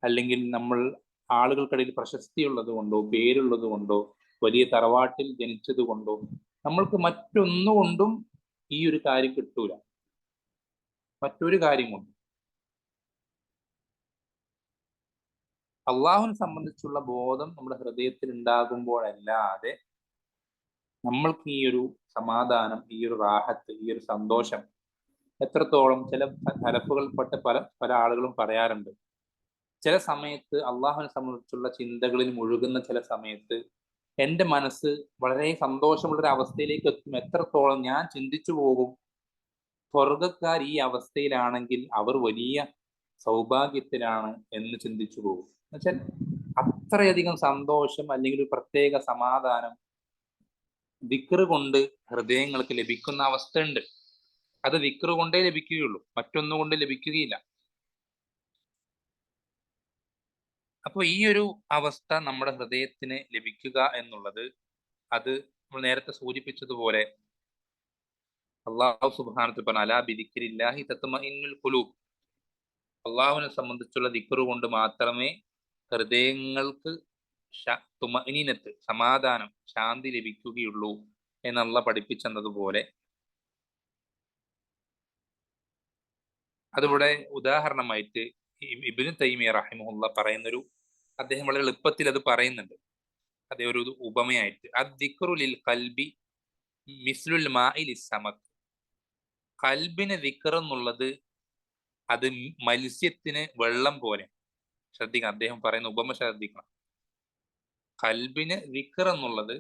അല്ലെങ്കിൽ നമ്മൾ ആളുകൾക്കിടയിൽ പ്രശസ്തി ഉള്ളത് കൊണ്ടോ, പേരുള്ളത് കൊണ്ടോ, വലിയ തറവാട്ടിൽ ജനിച്ചത് കൊണ്ടോ നമ്മൾക്ക് മറ്റൊന്നുകൊണ്ടും ഈ ഒരു കാര്യം കിട്ടൂല. മറ്റൊരു കാര്യം കൊണ്ടും. അള്ളാഹുവിനെ സംബന്ധിച്ചുള്ള ബോധം നമ്മുടെ ഹൃദയത്തിൽ ഉണ്ടാകുമ്പോഴല്ലാതെ നമ്മൾക്ക് ഈ ഒരു സമാധാനം, ഈ ഒരു റാഹത്ത്, ഈ ഒരു സന്തോഷം എത്രത്തോളം ചില തലപ്പുകൾപ്പെട്ട പല ആളുകളും പറയാറുണ്ട്. ചില സമയത്ത് അള്ളാഹുവിനെ സംബന്ധിച്ചുള്ള ചിന്തകളിൽ മുഴുകുന്ന ചില സമയത്ത് എൻ്റെ മനസ്സ് വളരെ സന്തോഷമുള്ള ഒരു അവസ്ഥയിലേക്ക് എത്തും. എത്രത്തോളം ഞാൻ ചിന്തിച്ചു പോകും, സ്വർഗക്കാർ ഈ അവസ്ഥയിലാണെങ്കിൽ അവർ വലിയ സൗഭാഗ്യത്തിലാണ് എന്ന് ചിന്തിച്ചു പോകും. എന്നുവെച്ചാൽ അത്രയധികം സന്തോഷം അല്ലെങ്കിൽ ഒരു പ്രത്യേക സമാധാനം ദിക്ർ കൊണ്ട് ഹൃദയങ്ങൾക്ക് ലഭിക്കുന്ന അവസ്ഥ ഉണ്ട്. അത് ദിക്ർ കൊണ്ടേ ലഭിക്കുകയുള്ളൂ, മറ്റൊന്നും കൊണ്ട് ലഭിക്കുകയില്ല. അപ്പോൾ ഈ ഒരു അവസ്ഥ നമ്മുടെ ഹൃദയത്തിന് ലഭിക്കുക എന്നുള്ളത്, അത് നമ്മൾ നേരത്തെ സൂചിപ്പിച്ചതുപോലെ അള്ളാഹു സുബ്ഹാനഹു പറഞ്ഞ അലാ ബിദിക്രില്ലാഹി തത്മഇന്നുൽ ഖുലൂബ്, അള്ളാഹുവിനെ സംബന്ധിച്ചുള്ള ദിക്ർ കൊണ്ട് മാത്രമേ ഹൃദയങ്ങൾക്ക് തുമഇനീനത്ത്, സമാധാനം, ശാന്തി ലഭിക്കുകയുള്ളൂ എന്നുള്ള പഠിപ്പിച്ചെന്നതുപോലെ അതിവിടെ ഉദാഹരണമായിട്ട് ഇബ്നു തൈമിയ്യ റഹിമഹുല്ല പറയുന്നൊരു, അദ്ദേഹം വളരെ എളുപ്പത്തിൽ അത് പറയുന്നുണ്ട്. അതേ ഒരു ഉപമയായിട്ട്, അദ്ദിക്റു ലിൽ ഖൽബി മിസ്ലുൽ മാഇ ലിസ്സമക്, ഖൽബിന് ദിക്ർ എന്നുള്ളത് അത് മത്സ്യത്തിന് വെള്ളം പോലെ. ശ്രദ്ധിക്കണം, അദ്ദേഹം പറയുന്ന ഉപമ ശ്രദ്ധിക്കണം. ഖൽബിന് ദിക്ർ എന്നുള്ളത്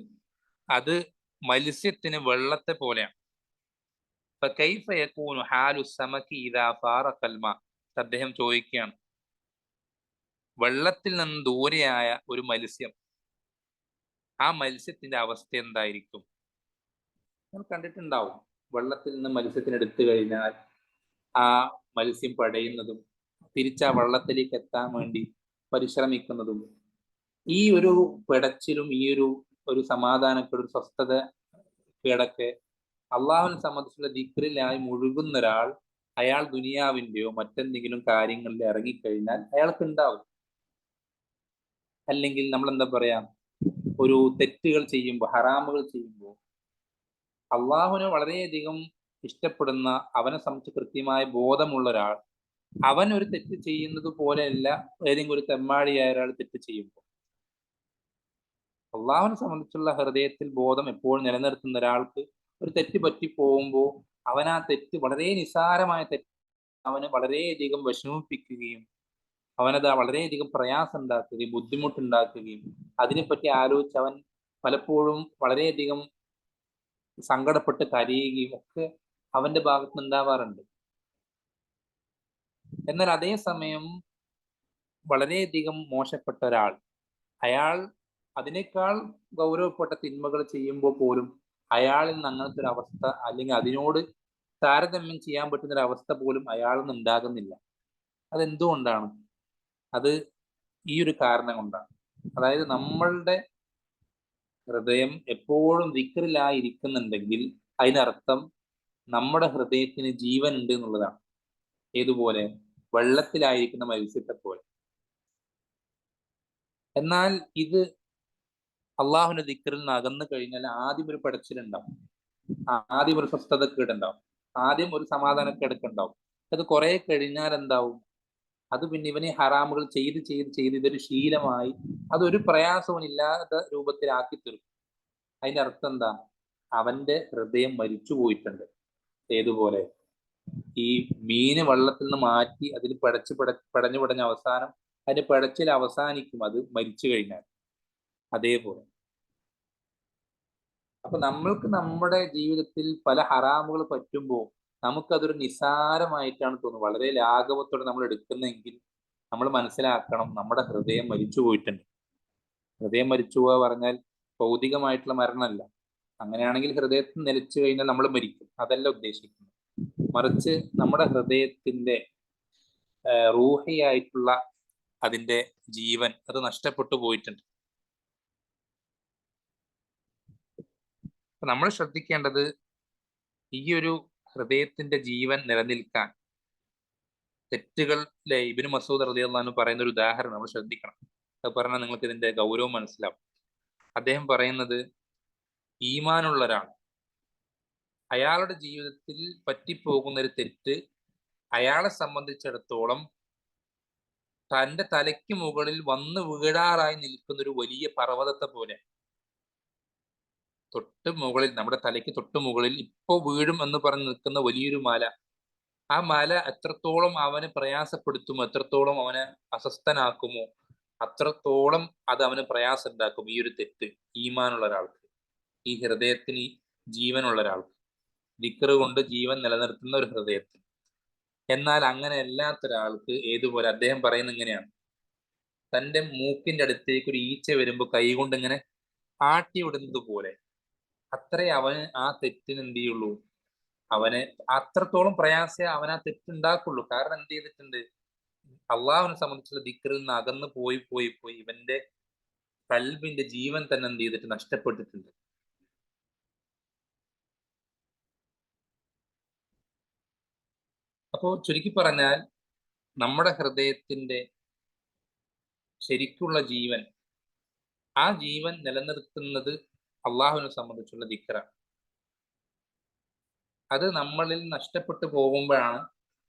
അത് മത്സ്യത്തിന് വെള്ളത്തെ പോലെയാണ്. ഫകൈഫ യകൂനു ഹാലു സമകി ഇദാ ഫാറഖൽ മാ, അദ്ദേഹം ചോദിക്കുകയാണ്, വെള്ളത്തിൽ നിന്ന് ദൂരെയായ ഒരു മത്സ്യം, ആ മത്സ്യത്തിന്റെ അവസ്ഥ എന്തായിരിക്കും? നമ്മൾ കണ്ടിട്ടുണ്ടാവും, വെള്ളത്തിൽ നിന്ന് മത്സ്യത്തിന് എടുത്തു കഴിഞ്ഞാൽ ആ മത്സ്യം പടയുന്നതും തിരിച്ച് ആ വെള്ളത്തിലേക്ക് എത്താൻ വേണ്ടി പരിശ്രമിക്കുന്നതും, ഈ ഒരു പിടച്ചിലും ഈ ഒരു സമാധാനക്കേട്, ഒരു സ്വസ്ഥത കേടൊക്കെ അള്ളാഹുവിനെ സംബന്ധിച്ചുള്ള ദിക്റിലായി മുഴുകുന്ന ഒരാൾ, അയാൾ ദുനിയാവിന്റെയോ മറ്റെന്തെങ്കിലും കാര്യങ്ങളിൽ ഇറങ്ങിക്കഴിഞ്ഞാൽ അയാൾക്ക് ഉണ്ടാവും. അല്ലെങ്കിൽ നമ്മൾ എന്താ പറയാ, ഒരു തെറ്റുകൾ ചെയ്യുമ്പോൾ, ഹറാമുകൾ ചെയ്യുമ്പോൾ അള്ളാഹുവിനെ വളരെയധികം ഇഷ്ടപ്പെടുന്ന, അവനെ സംബന്ധിച്ച് കൃത്യമായ ബോധമുള്ള ഒരാൾ, അവൻ ഒരു തെറ്റ് ചെയ്യുന്നത് പോലെയല്ല ഏതെങ്കിലും ഒരു തെമ്മാടിയായ ഒരാൾ തെറ്റ് ചെയ്യുമ്പോൾ. അള്ളാഹുവിനെ സംബന്ധിച്ചുള്ള ഹൃദയത്തിൽ ബോധം എപ്പോഴും നിലനിർത്തുന്ന ഒരാൾക്ക് ഒരു തെറ്റ് പറ്റി പോകുമ്പോൾ അവൻ ആ തെറ്റ്, വളരെ നിസ്സാരമായ തെറ്റ് അവന് വളരെയധികം വിഷമിപ്പിക്കുകയും അവനത് വളരെയധികം പ്രയാസം ഉണ്ടാക്കുകയും ബുദ്ധിമുട്ടുണ്ടാക്കുകയും അതിനെപ്പറ്റി ആലോചിച്ച് അവൻ പലപ്പോഴും വളരെയധികം സങ്കടപ്പെട്ട് കരയുകയും ഒക്കെ അവന്റെ ഭാഗത്ത് നിന്ന് ഉണ്ടാവാറുണ്ട്. എന്നാൽ അതേസമയം വളരെയധികം മോശപ്പെട്ട ഒരാൾ, അയാൾ അതിനേക്കാൾ ഗൗരവപ്പെട്ട തിന്മകൾ ചെയ്യുമ്പോൾ പോലും അയാളിൽ നിന്ന് അങ്ങനത്തെ ഒരു അവസ്ഥ, അല്ലെങ്കിൽ അതിനോട് താരതമ്യം ചെയ്യാൻ പറ്റുന്ന ഒരു അവസ്ഥ പോലും അയാളിൽ നിന്ന് ഉണ്ടാകുന്നില്ല. അതെന്തുകൊണ്ടാണ്? അത് ഈ ഒരു കാരണം കൊണ്ടാണ്. അതായത് നമ്മളുടെ ഹൃദയം എപ്പോഴും ദിക്റിലായിരിക്കുന്നുണ്ടെങ്കിൽ അതിനർത്ഥം നമ്മുടെ ഹൃദയത്തിന് ജീവൻ ഉണ്ട് എന്നുള്ളതാണ്. ഏതുപോലെ? വെള്ളത്തിലായിരിക്കുന്ന മത്സ്യത്തെ പോലെ. എന്നാൽ ഇത് അള്ളാഹുവിന്റെ ദിക്റിൽ നിന്ന് അകന്നു കഴിഞ്ഞാൽ ആദ്യം ഒരു പടച്ചിലുണ്ടാവും, ആദ്യം ഒരു സ്വസ്ഥതക്കേടുണ്ടാവും, ആദ്യം ഒരു സമാധാനക്കേടൊക്കെ. അത് കുറെ കഴിഞ്ഞാൽ എന്താവും? അത് പിന്നെ ഇവനെ ഹറാമുകൾ ചെയ്ത് ചെയ്ത് ചെയ്ത് ഇതൊരു ശീലമായി അതൊരു പ്രയാസവും ഇല്ലാത്ത രൂപത്തിലാക്കി തീർക്കും. അതിന്റെ അർത്ഥം എന്താ? അവന്റെ ഹൃദയം മരിച്ചു പോയിട്ടുണ്ട്. ഏതുപോലെ? ഈ മീന് വെള്ളത്തിൽ നിന്ന് മാറ്റി അതിൽ പടഞ്ഞു പടഞ്ഞ അവസാനം അതിന്റെ പിടച്ചിൽ അവസാനിക്കും അത് മരിച്ചു കഴിഞ്ഞാൽ. അതേപോലെ അപ്പൊ നമ്മൾക്ക് നമ്മുടെ ജീവിതത്തിൽ പല ഹറാമുകൾ പറ്റുമ്പോൾ നമുക്കതൊരു നിസ്സാരമായിട്ടാണ് തോന്നുന്നത്. വളരെ ലാഘവത്തോടെ നമ്മൾ എടുക്കുന്നെങ്കിൽ നമ്മൾ മനസ്സിലാക്കണം, നമ്മുടെ ഹൃദയം മരിച്ചു പോയിട്ടുണ്ട്. ഹൃദയം മരിച്ചു പോവുക പറഞ്ഞാൽ ഭൗതികമായിട്ടുള്ള മരണമല്ല. അങ്ങനെയാണെങ്കിൽ ഹൃദയത്തിൽ നിലച്ചു കഴിഞ്ഞാൽ നമ്മൾ മരിക്കും, അതല്ല ഉദ്ദേശിക്കുന്നത്. മറിച്ച് നമ്മുടെ ഹൃദയത്തിന്റെ റൂഹിയായിട്ടുള്ള അതിന്റെ ജീവൻ അത് നഷ്ടപ്പെട്ടു പോയിട്ടുണ്ട്. നമ്മൾ ശ്രദ്ധിക്കേണ്ടത്, ഈ ഒരു ഹൃദയത്തിന്റെ ജീവൻ നിലനിൽക്കാൻ തെറ്റുകളിലെ ഇബ്നു മസൂദ് റളിയല്ലാഹു അൻഹു പറയുന്ന ഒരു ഉദാഹരണം നമ്മൾ ശ്രദ്ധിക്കണം. അത് പറഞ്ഞാൽ നിങ്ങൾക്ക് ഇതിന്റെ ഗൗരവം മനസ്സിലാവും. അദ്ദേഹം പറയുന്നത്, ഈമാനുള്ള ഒരാൾ അയാളുടെ ജീവിതത്തിൽ പറ്റിപ്പോകുന്ന ഒരു തെറ്റ് അയാളെ സംബന്ധിച്ചിടത്തോളം തന്റെ തലയ്ക്ക് മുകളിൽ വന്ന് വീഴാറായി നിൽക്കുന്ന ഒരു വലിയ പർവ്വതത്തെ പോലെ. തൊട്ട് മുകളിൽ, നമ്മുടെ തലയ്ക്ക് തൊട്ട് മുകളിൽ ഇപ്പോ വീഴും എന്ന് പറഞ്ഞ് നിൽക്കുന്ന വലിയൊരു മല. ആ മല എത്രത്തോളം അവനെ പ്രയാസപ്പെടുത്തുമോ, എത്രത്തോളം അവനെ അസ്വസ്ഥനാക്കുമോ, അത്രത്തോളം അത് അവന് പ്രയാസം ഉണ്ടാക്കും ഈ ഒരു തെറ്റ്. ഈമാനുള്ള ഒരാൾക്ക്, ഈ ഹൃദയത്തിന് ജീവനുള്ള ഒരാൾക്ക്, ദിക്റ് കൊണ്ട് ജീവൻ നിലനിർത്തുന്ന ഒരു ഹൃദയത്തിന്. എന്നാൽ അങ്ങനെ അല്ലാത്ത ഒരാൾക്ക് ഏതുപോലെ? അദ്ദേഹം പറയുന്നത് ഇങ്ങനെയാണ്: തന്റെ മൂക്കിന്റെ അടുത്തേക്ക് ഒരു ഈച്ച വരുമ്പോൾ കൈകൊണ്ട് ഇങ്ങനെ ആട്ടി വിടുന്നത് പോലെ അത്രേ അവന് ആ തെറ്റിന് എന്ത് ചെയ്യുള്ളൂ, അവന് അത്രത്തോളം പ്രയാസേ അവൻ ആ തെറ്റുണ്ടാക്കുള്ളൂ. കാരണം എന്ത് ചെയ്തിട്ടുണ്ട്? അള്ളാഹുവിനെ സംബന്ധിച്ചുള്ള ദിക്റിൽ നിന്ന് അകന്ന് പോയി പോയി പോയി ഇവന്റെ കൽബിന്റെ ജീവൻ തന്നെ എന്ത് ചെയ്തിട്ട് നഷ്ടപ്പെട്ടിട്ടുണ്ട്. അപ്പോ ചുരുക്കി പറഞ്ഞാൽ നമ്മുടെ ഹൃദയത്തിന്റെ ശരിക്കുള്ള ജീവൻ, ആ ജീവൻ നിലനിർത്തുന്നത് അള്ളാഹുവിനെ സംബന്ധിച്ചുള്ള ദിക്റാണ്. അത് നമ്മളിൽ നഷ്ടപ്പെട്ടു പോകുമ്പോഴാണ്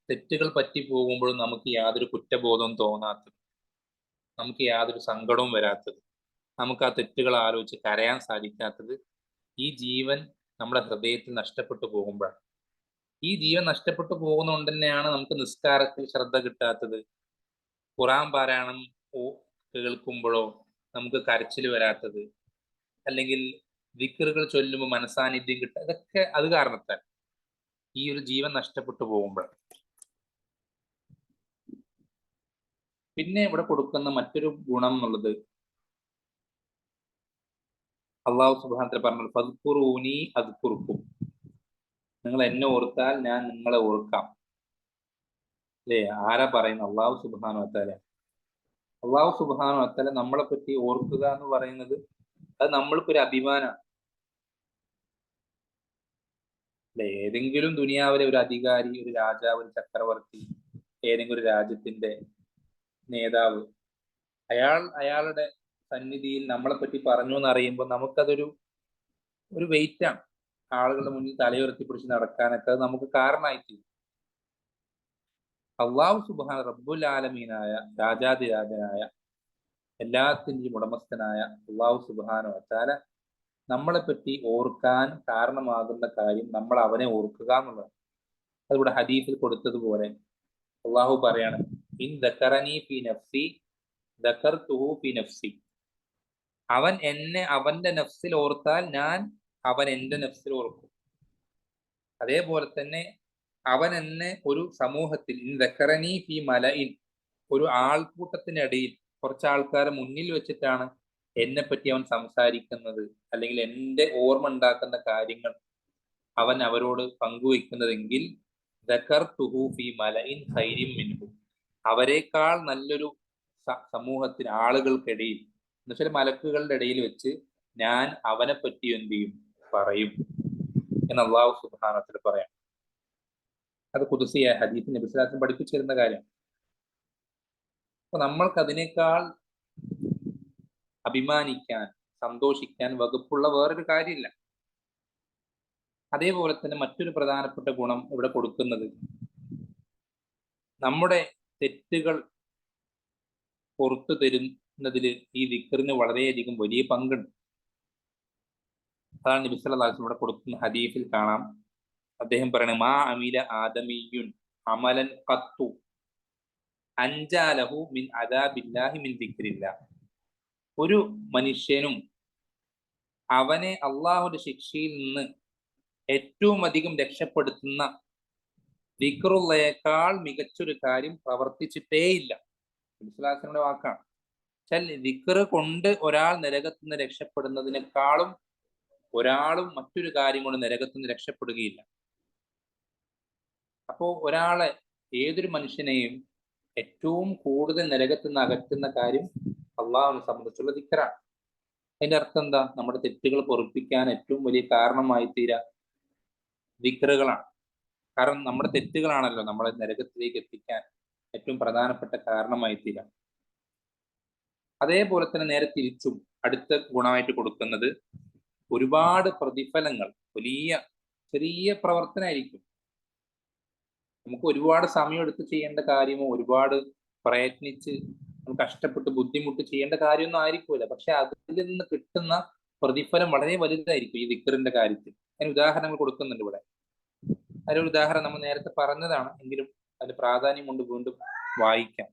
തെറ്റുകൾ പറ്റി പോകുമ്പോഴും നമുക്ക് യാതൊരു കുറ്റബോധവും തോന്നാത്തത്, നമുക്ക് യാതൊരു സങ്കടവും വരാത്തത്, നമുക്ക് ആ തെറ്റുകൾ ആലോചിച്ച് കരയാൻ സാധിക്കാത്തത്. ഈ ജീവൻ നമ്മുടെ ഹൃദയത്തിൽ നഷ്ടപ്പെട്ടു പോകുമ്പോഴാണ്. ഈ ജീവൻ നഷ്ടപ്പെട്ടു പോകുന്നതുകൊണ്ട് തന്നെയാണ് നമുക്ക് നിസ്കാരത്തിൽ ശ്രദ്ധ കിട്ടാത്തത്, ഖുർആൻ പാരായണം കേൾക്കുമ്പോഴോ നമുക്ക് കരച്ചിൽ വരാത്തത്, അല്ലെങ്കിൽ ദിക്റുകൾ ചൊല്ലുമ്പോൾ മനസാന്നിധ്യം കിട്ടുക. ഇതൊക്കെ അത് കാരണത്താൽ, ഈ ഒരു ജീവൻ നഷ്ടപ്പെട്ടു പോകുമ്പോഴാണ്. പിന്നെ ഇവിടെ കൊടുക്കുന്ന മറ്റൊരു ഗുണം എന്നുള്ളത്, അള്ളാഹു സുബ്ഹാനഹു വ തആല പറഞ്ഞു, ഫദ്കുറൂനി അദ്കുറുക്കും, നിങ്ങൾ എന്നെ ഓർത്താൽ ഞാൻ നിങ്ങളെ ഓർക്കാം. അല്ലേ? ആരാ പറയുന്നത്? അള്ളാഹു സുബ്ഹാനഹു വ തആല. അള്ളാഹു സുബ്ഹാനഹു വ തആല നമ്മളെ പറ്റി ഓർക്കുക എന്ന് പറയുന്നത് അത് നമ്മൾക്കൊരു അഭിമാനമാണ്. അല്ലെ? ഏതെങ്കിലും ദുനിയാവിലെ ഒരു അധികാരി, ഒരു രാജാവ്, ഒരു ചക്രവർത്തി, ഏതെങ്കിലും ഒരു രാജ്യത്തിന്റെ നേതാവ്, അയാളുടെ സന്നിധിയിൽ നമ്മളെ പറ്റി പറഞ്ഞു എന്ന് അറിയുമ്പോൾ നമുക്കതൊരു വെയിറ്റാണ്. ആളുകളുടെ മുന്നിൽ തലയുയർത്തി പിടിച്ച് നടക്കാനൊക്കെ അത് നമുക്ക് കാരണമായിത്തീരും. അള്ളാഹു സുബ്ഹാന റബ്ബുൽ ആലമീനായ, രാജാതിരാജനായ, എല്ലാത്തിന്റെയും ഉടമസ്ഥനായ അള്ളാഹു സുബ്ഹാനഹു വ തആല നമ്മളെ പറ്റി ഓർക്കാൻ കാരണമാകുന്ന കാര്യം നമ്മൾ അവനെ ഓർക്കുക എന്നുള്ളതാണ്. അതിവിടെ ഹദീസിൽ കൊടുത്തതുപോലെ അള്ളാഹു പറയാണ്, ഇൻ ദക്കറനി ഫി നഫ്സി ദക്കർതുഹു ഫി നഫ്സി. അവൻ എന്നെ അവന്റെ നഫ്സിൽ ഓർത്താൽ ഞാൻ അവൻ എന്റെ നഫ്സിൽ ഓർക്കും. അതേപോലെ തന്നെ അവൻ എന്നെ ഒരു സമൂഹത്തിൽ, ഇൻ ദക്കറനി ഫി മലഇൻ, ഒരു ആൾക്കൂട്ടത്തിനിടയിൽ കുറച്ച് ആൾക്കാരെ മുന്നിൽ വെച്ചിട്ടാണ് എന്നെ പറ്റി അവൻ സംസാരിക്കുന്നത്, അല്ലെങ്കിൽ എന്റെ ഓർമ്മ ഉണ്ടാക്കുന്ന കാര്യങ്ങൾ അവൻ അവരോട് പങ്കുവെക്കുന്നതെങ്കിൽ ദക്കർതുഹു ഫി മലഇൻ ഖൈരിൻ മിൻഹു, അവരെക്കാൾ നല്ലൊരു സമൂഹത്തിൽ, ആളുകൾക്കിടയിൽ, എന്നുവെച്ചാൽ മലക്കുകളുടെ ഇടയിൽ വെച്ച് ഞാൻ അവനെ പറ്റി എന്ത് ചെയ്യും, പറയും എന്ന് അള്ളാഹു സുബ്ഹാനഹു വ തആല പറയാം. അത് ഖുദ്സിയായ ഹദീസ് നബി സ്വല്ലല്ലാഹു അലൈഹി വസല്ലം പഠിപ്പിച്ചിരുന്ന കാര്യം. അപ്പൊ നമ്മൾക്ക് അതിനേക്കാൾ അഭിമാനിക്കാൻ, സന്തോഷിക്കാൻ വകുപ്പുള്ള വേറൊരു കാര്യമില്ല. അതേപോലെ തന്നെ മറ്റൊരു പ്രധാനപ്പെട്ട ഗുണം ഇവിടെ കൊടുക്കുന്നത്, നമ്മുടെ തെറ്റുകൾ പുറത്തു തരുന്നതിൽ ഈ ദിക്റിന് വളരെയധികം വലിയ പങ്കുണ്ട്. അതാണ് നബി സല്ലല്ലാഹു അലൈഹി വസല്ലം ഇവിടെ കൊടുക്കുന്ന ഹദീസിൽ കാണാം. അദ്ദേഹം പറയണ, മാ അമില ആദമിയുൻ അമലൻ ഖത്തു അൻജാലഹു മിൻ അദാബില്ലാഹി മിൻ ദിക്രില്ലാ. ഒരു മനുഷ്യനും അവനെ അള്ളാഹുവിന്റെ ശിക്ഷയിൽ നിന്ന് ഏറ്റവും അധികം രക്ഷപ്പെടുത്തുന്ന ദിക്റുള്ളയേക്കാൾ മികച്ചൊരു കാര്യം പ്രവർത്തിച്ചിട്ടേയില്ല. നബിസ്വലാസിന്റെ വാക്കാണ്. ദിക്റ് കൊണ്ട് ഒരാൾ നരകത്തിൽ നിന്ന് രക്ഷപ്പെടുന്നതിനേക്കാളും ഒരാളും മറ്റൊരു കാര്യം കൊണ്ട് നരകത്തിൽ നിന്ന് രക്ഷപ്പെടുകയില്ല. അപ്പോ ഒരാളെ, ഏതൊരു മനുഷ്യനെയും ഏറ്റവും കൂടുതൽ നരകത്തിൽ നിന്ന് അകറ്റുന്ന കാര്യം അള്ളാഹുവിനെ സംബന്ധിച്ചുള്ള ദിക്റാണ്. അതിന്റെ അർത്ഥം എന്താ? നമ്മുടെ തെറ്റുകൾ പൊറുപ്പിക്കാൻ ഏറ്റവും വലിയ കാരണമായി തീരാ ദിക്റുകളാണ്. കാരണം നമ്മുടെ തെറ്റുകളാണല്ലോ നമ്മളെ നരകത്തിലേക്ക് എത്തിക്കാൻ ഏറ്റവും പ്രധാനപ്പെട്ട കാരണമായി തീരാം. അതേപോലെ തന്നെ നേരെ തിരിച്ചും അടുത്ത ഗുണമായിട്ട് കൊടുക്കുന്നത്, ഒരുപാട് പ്രതിഫലങ്ങൾ, വലിയ ചെറിയ പ്രവർത്തനമായിരിക്കും, നമുക്ക് ഒരുപാട് സമയം എടുത്ത് ചെയ്യേണ്ട കാര്യമോ ഒരുപാട് പ്രയത്നിച്ച് കഷ്ടപ്പെട്ട് ബുദ്ധിമുട്ട് ചെയ്യേണ്ട കാര്യമൊന്നും ആയിരിക്കില്ല. പക്ഷെ അതിൽ നിന്ന് കിട്ടുന്ന പ്രതിഫലം വളരെ വലുതായിരിക്കും ഈ ദിക്റിന്റെ കാര്യത്തിൽ. അതിന് ഉദാഹരണങ്ങൾ കൊടുക്കുന്നുണ്ട് ഇവിടെ. അതിലൊരു ഉദാഹരണം നമ്മൾ നേരത്തെ പറഞ്ഞതാണ്, എങ്കിലും അതിന് പ്രാധാന്യം കൊണ്ട് വീണ്ടും വായിക്കാം.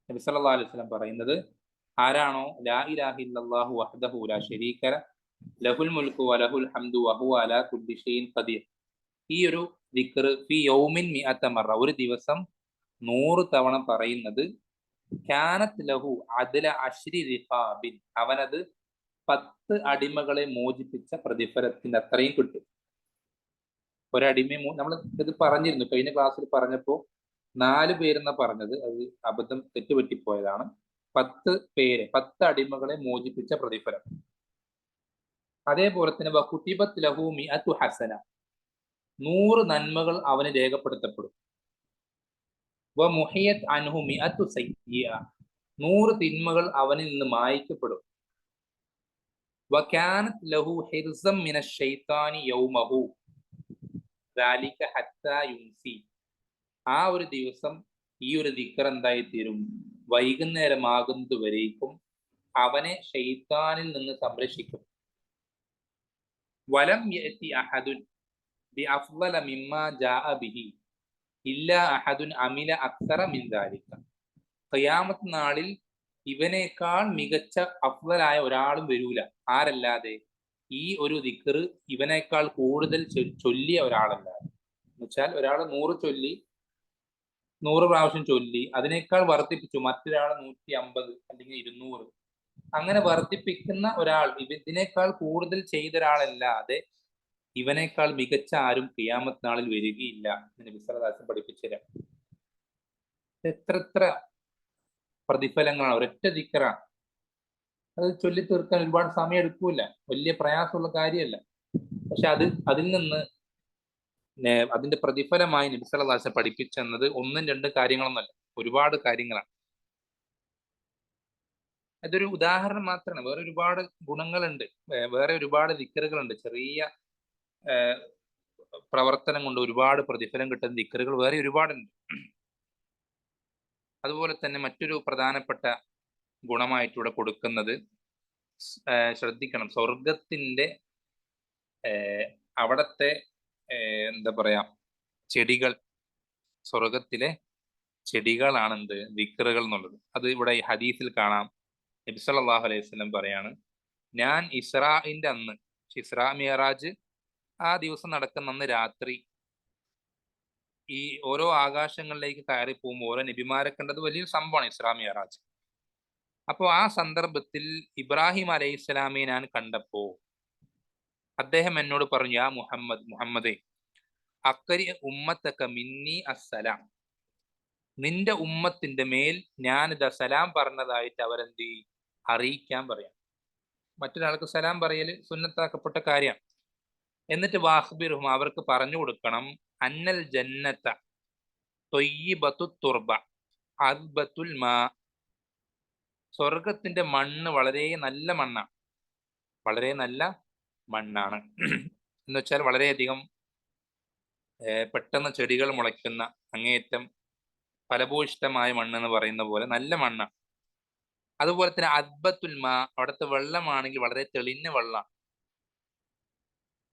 നബി സല്ലല്ലാഹു അലൈഹി വസല്ലം പറയുന്നത്, ആരാണോ ലാ ഇലാഹ ഇല്ലല്ലാഹു വഹ്ദഹു ലാ ശരീക ലഹുൽ മുൽക്കു വലഹുൽ ഹംദു വഹുവ അലാ കുല്ലി ഷൈഇൻ ഖദീർ, ഈ ഒരു ദിക്ർ ഫി യൗമിൻ മിഅത മറ, ഒരു ദിവസം 100 തവണ പറയുന്നത്, കാനത്ത് ലഹു അദ്ല അശ്രി റിഖാബിൻ, അവനത് 10 അടിമകളെ മോചിപ്പിച്ച പ്രതിഫലത്തിന്റെ അത്രയും കിട്ടും. ഒരടിമയെ നമ്മൾ ഇത് പറഞ്ഞിരുന്നു കഴിഞ്ഞ ക്ലാസ്സിൽ പറഞ്ഞപ്പോ 4 പേരെന്ന പറഞ്ഞത്, അത് അബദ്ധം തെറ്റുപറ്റിപ്പോയതാണ്. 10 പേരെ, 10 അടിമകളെ മോചിപ്പിച്ച പ്രതിഫലം. അതേപോലെ തന്നെ വകുതിബത് ലഹു മിഅതു ഹസന, 100 നന്മകൾ അവന് രേഖപ്പെടുത്തപ്പെടും. വമുഹിയത് അൻഹു മിഅതു സയ്യിഅ, 100 തിന്മകൾ അവനിൽ നിന്ന് മായ്ക്കപ്പെടും. വകാനത് ലഹു ഹിർസം മിനശ് ശൈത്താനി യൗമഹു ദാലിക ഹത്താ യുംസി, ആ ഒരു ദിവസം ഈ ഒരു ദിക്ർ എന്തായി തീരും, വൈകുന്നേരമാകുന്നത് വരേക്കും അവനെ ശൈത്താനിൽ നിന്ന് സംരക്ഷിക്കും. വലം യഅതി അഹദുൻ ബിഅഫ്ളല മിമ്മാ ജാഅ ബിഹി ഇല്ലാ അഹദുൻ അമില അക്സറ മിൻ ദാലിക, ഖിയാമത്ത് നാളിൽ ഇവനേക്കാൾ മികച്ച അഫ്ളലായ ഒരാളും വരൂല. ആരല്ലാതെ? ഈ ഒരു ദിക്ർ ഇവനേക്കാൾ കൂടുതൽ ചൊല്ലിയ ഒരാളല്ലാതെ. എന്നുവെച്ചാൽ ഒരാൾ 100 ചൊല്ലി, 100 പ്രാവശ്യം ചൊല്ലി, അതിനേക്കാൾ വർദ്ധിപ്പിച്ചു മറ്റൊരാൾ 150 അല്ലെങ്കിൽ 200, അങ്ങനെ വർദ്ധിപ്പിക്കുന്ന ഒരാൾ, ഇതിനേക്കാൾ കൂടുതൽ ചെയ്ത ഒരാളല്ലാതെ ഇവനേക്കാൾ മികച്ച ആരും ഖിയാമത്ത് നാളിൽ വരികയില്ല എന്ന് നബി സല്ലല്ലാഹു അലൈഹി വസല്ലം പഠിപ്പിച്ചുതരാം. എത്ര പ്രതിഫലങ്ങളാണ് ഒരൊറ്റ ദിക്റാണ്. അത് ചൊല്ലി തീർക്കാൻ ഒരുപാട് സമയം എടുക്കൂല, വലിയ പ്രയാസമുള്ള കാര്യമല്ല. പക്ഷെ അതിൽ നിന്ന് അതിന്റെ പ്രതിഫലമായി നബി സല്ലല്ലാഹു അലൈഹി വസല്ലം പഠിപ്പിച്ചെന്നത് 1-2 കാര്യങ്ങളൊന്നുമല്ല, ഒരുപാട് കാര്യങ്ങളാണ്. അതൊരു ഉദാഹരണം മാത്രമാണ്. വേറെ ഒരുപാട് ഗുണങ്ങളുണ്ട്, വേറെ ഒരുപാട് ദിക്റുകളുണ്ട്. ചെറിയ പ്രവർത്തനം കൊണ്ട് ഒരുപാട് പ്രതിഫലം കിട്ടുന്ന ദിക്റുകൾ വേറെ ഒരുപാടുണ്ട്. അതുപോലെ തന്നെ മറ്റൊരു പ്രധാനപ്പെട്ട ഗുണമായിട്ട് ഇവിടെ കൊടുക്കുന്നത്, ശ്രദ്ധിക്കണം. സ്വർഗത്തിന്റെ അവിടത്തെ എന്താ പറയാ ചെടികൾ, സ്വർഗത്തിലെ ചെടികളാണ് എന്ത് ദിക്റുകൾ എന്നുള്ളത്. അത് ഇവിടെ ഈ ഹദീസിൽ കാണാം. നബി സല്ലല്ലാഹു അലൈഹി വസല്ലം പറയാണ്, ഞാൻ ഇസ്രാഇന്റെ അന്ന്, ഇസ്രാ മിഅറാജ് ആ ദിവസം നടക്കുന്ന അന്ന് രാത്രി ഈ ഓരോ ആകാശങ്ങളിലേക്ക് കയറി പോകുമ്പോൾ ഓരോ നബിമാരെ കണ്ടത് വലിയൊരു സംഭവമാണ് ഇസ്രാ മിഅറാജ്. അപ്പോൾ ആ സന്ദർഭത്തിൽ ഇബ്രാഹിം അലൈഹിസ്സലാമെ ഞാൻ കണ്ടപ്പോ അദ്ദേഹം എന്നോട് പറഞ്ഞു, യാ മുഹമ്മദ്, മുഹമ്മദേ, അക്കരി ഉമ്മത്തക്ക മിന്നി അസ്സലാം, നിന്റെ ഉമ്മത്തിന്റെ മേൽ ഞാനിതാ സലാം പറഞ്ഞതായിട്ട് അവരെന്ത് അറിയിക്കാൻ പറയാം. മറ്റൊരാൾക്ക് സലാം പറയല് സുന്നത്താക്കപ്പെട്ട കാര്യമാണ്. എന്നിട്ട് വാഹ്ബിറുഹും, അവർക്ക് പറഞ്ഞു കൊടുക്കണം, അന്നൽ ജന്നത്ത തൊയ്യിബത്തു തുർബ അദ്ബത്തുൽ മാ, സ്വർഗത്തിന്റെ മണ്ണ് വളരെ നല്ല മണ്ണാണ്, വളരെ നല്ല മണ്ണാണ് എന്ന് വെച്ചാൽ വളരെയധികം പെട്ടെന്ന് ചെടികൾ മുളയ്ക്കുന്ന, അങ്ങേയറ്റം ഫലഭൂയിഷ്ടമായ മണ്ണ് എന്ന് പറയുന്ന പോലെ നല്ല മണ്ണാണ്. അതുപോലെ തന്നെ അദ്ബത്തുൽ മാ, അവിടുത്തെ വെള്ളമാണെങ്കിൽ വളരെ തെളിഞ്ഞ വെള്ളം.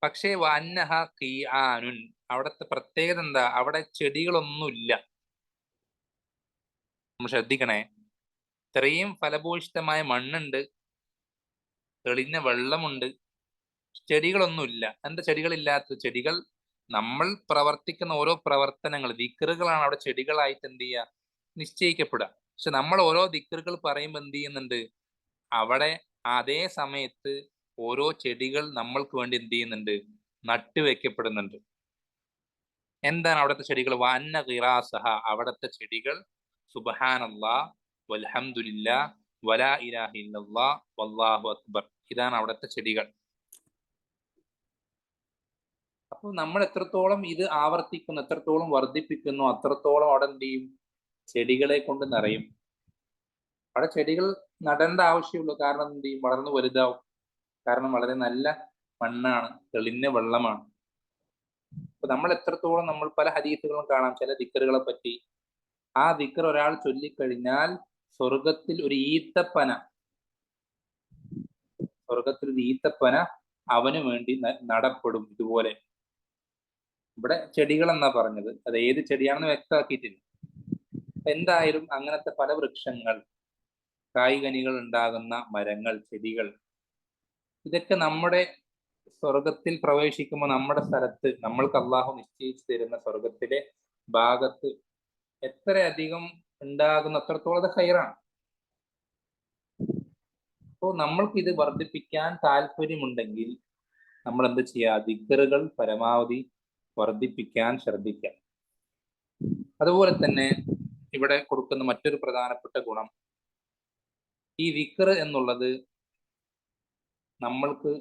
പക്ഷേ വന്നഹ ഖീആനുൻ, അവിടുത്തെ പ്രത്യേകത എന്താ, അവിടെ ചെടികളൊന്നുമില്ല. നമ്മൾ ശ്രദ്ധിക്കണേ, ഇത്രയും ഫലഭൂയിഷ്ടമായ മണ്ണുണ്ട്, തെളിഞ്ഞ വെള്ളമുണ്ട്, ചെടികളൊന്നുമില്ല. എന്താ ചെടികളില്ലാത്ത? ചെടികൾ നമ്മൾ പ്രവർത്തിക്കുന്ന ഓരോ പ്രവർത്തനങ്ങൾ, ദിക്റുകളാണ് അവിടെ ചെടികളായിട്ട് എന്ത് ചെയ്യുക, നിശ്ചയിക്കപ്പെടുക. പക്ഷെ നമ്മൾ ഓരോ ദിക്റുകൾ പറയുമ്പോൾ എന്ത് ചെയ്യുന്നുണ്ട്, അവിടെ അതേ സമയത്ത് ഓരോ ചെടികൾ നമ്മൾക്ക് വേണ്ടി എന്ത് ചെയ്യുന്നുണ്ട്, നട്ടുവെക്കപ്പെടുന്നുണ്ട്. എന്താണ് അവിടുത്തെ ചെടികൾ? വന്ന ഖിറാസഹ, അവിടുത്തെ ചെടികൾ സുബ്ഹാനല്ലാഹ് വൽഹംദുലില്ലാ വലാ ഇലാഹ ഇല്ലല്ലാഹ് വല്ലാഹു അക്ബർ, ഇതാണ് അവിടുത്തെ ചെടികൾ. അപ്പോൾ നമ്മൾ എത്രത്തോളം ഇത് ആവർത്തിക്കുന്നു, എത്രത്തോളം വർദ്ധിപ്പിക്കുന്നു, അത്രത്തോളം അവിടെ എന്ത് ചെയ്യും, ചെടികളെ കൊണ്ട് നിറയും. അവിടെ ചെടികൾ നടേണ്ട ആവശ്യമുള്ളൂ. കാരണം എന്ത് ചെയ്യും, വളർന്നു വലുതാവും. കാരണം വളരെ നല്ല മണ്ണാണ്, തെളിഞ്ഞ വെള്ളമാണ്. അപ്പൊ നമ്മൾ എത്രത്തോളം, നമ്മൾ പല ഹദീസുകളും കാണാം ചില ദിക്റുകളെ പറ്റി. ആ ദിക്ർ ഒരാൾ ചൊല്ലിക്കഴിഞ്ഞാൽ സ്വർഗത്തിൽ ഒരു ഈത്തപ്പന, സ്വർഗത്തിൽ ഒരു ഈത്തപ്പന അവന് വേണ്ടി നടപ്പെടും. ഇതുപോലെ ഇവിടെ ചെടികൾ എന്നാ പറഞ്ഞത്, അത് ഏത് ചെടിയാണെന്ന് വ്യക്തമാക്കിയിട്ടില്ല. എന്തായാലും അങ്ങനത്തെ പല വൃക്ഷങ്ങൾ, കായ്കനികൾ ഉണ്ടാകുന്ന മരങ്ങൾ, ചെടികൾ, ഇതൊക്കെ നമ്മുടെ സ്വർഗത്തിൽ പ്രവേശിക്കുമ്പോൾ നമ്മുടെ സ്ഥലത്ത്, നമ്മൾക്ക് അള്ളാഹു നിശ്ചയിച്ചു തരുന്ന സ്വർഗത്തിലെ ഭാഗത്ത് എത്രയധികം ഉണ്ടാകുന്ന അത്രത്തോളം അത് ഹൈറാണ്. അപ്പോൾ നമ്മൾക്ക് ഇത് വർദ്ധിപ്പിക്കാൻ താല്പര്യമുണ്ടെങ്കിൽ നമ്മൾ എന്ത് ചെയ്യുക, ദിക്റുകൾ പരമാവധി വർദ്ധിപ്പിക്കാൻ ശ്രദ്ധിക്കാം. അതുപോലെ തന്നെ ഇവിടെ കൊടുക്കുന്ന മറ്റൊരു പ്രധാനപ്പെട്ട ഗുണം, ഈ ദിക്ർ എന്നുള്ളത് നമ്മൾക്ക്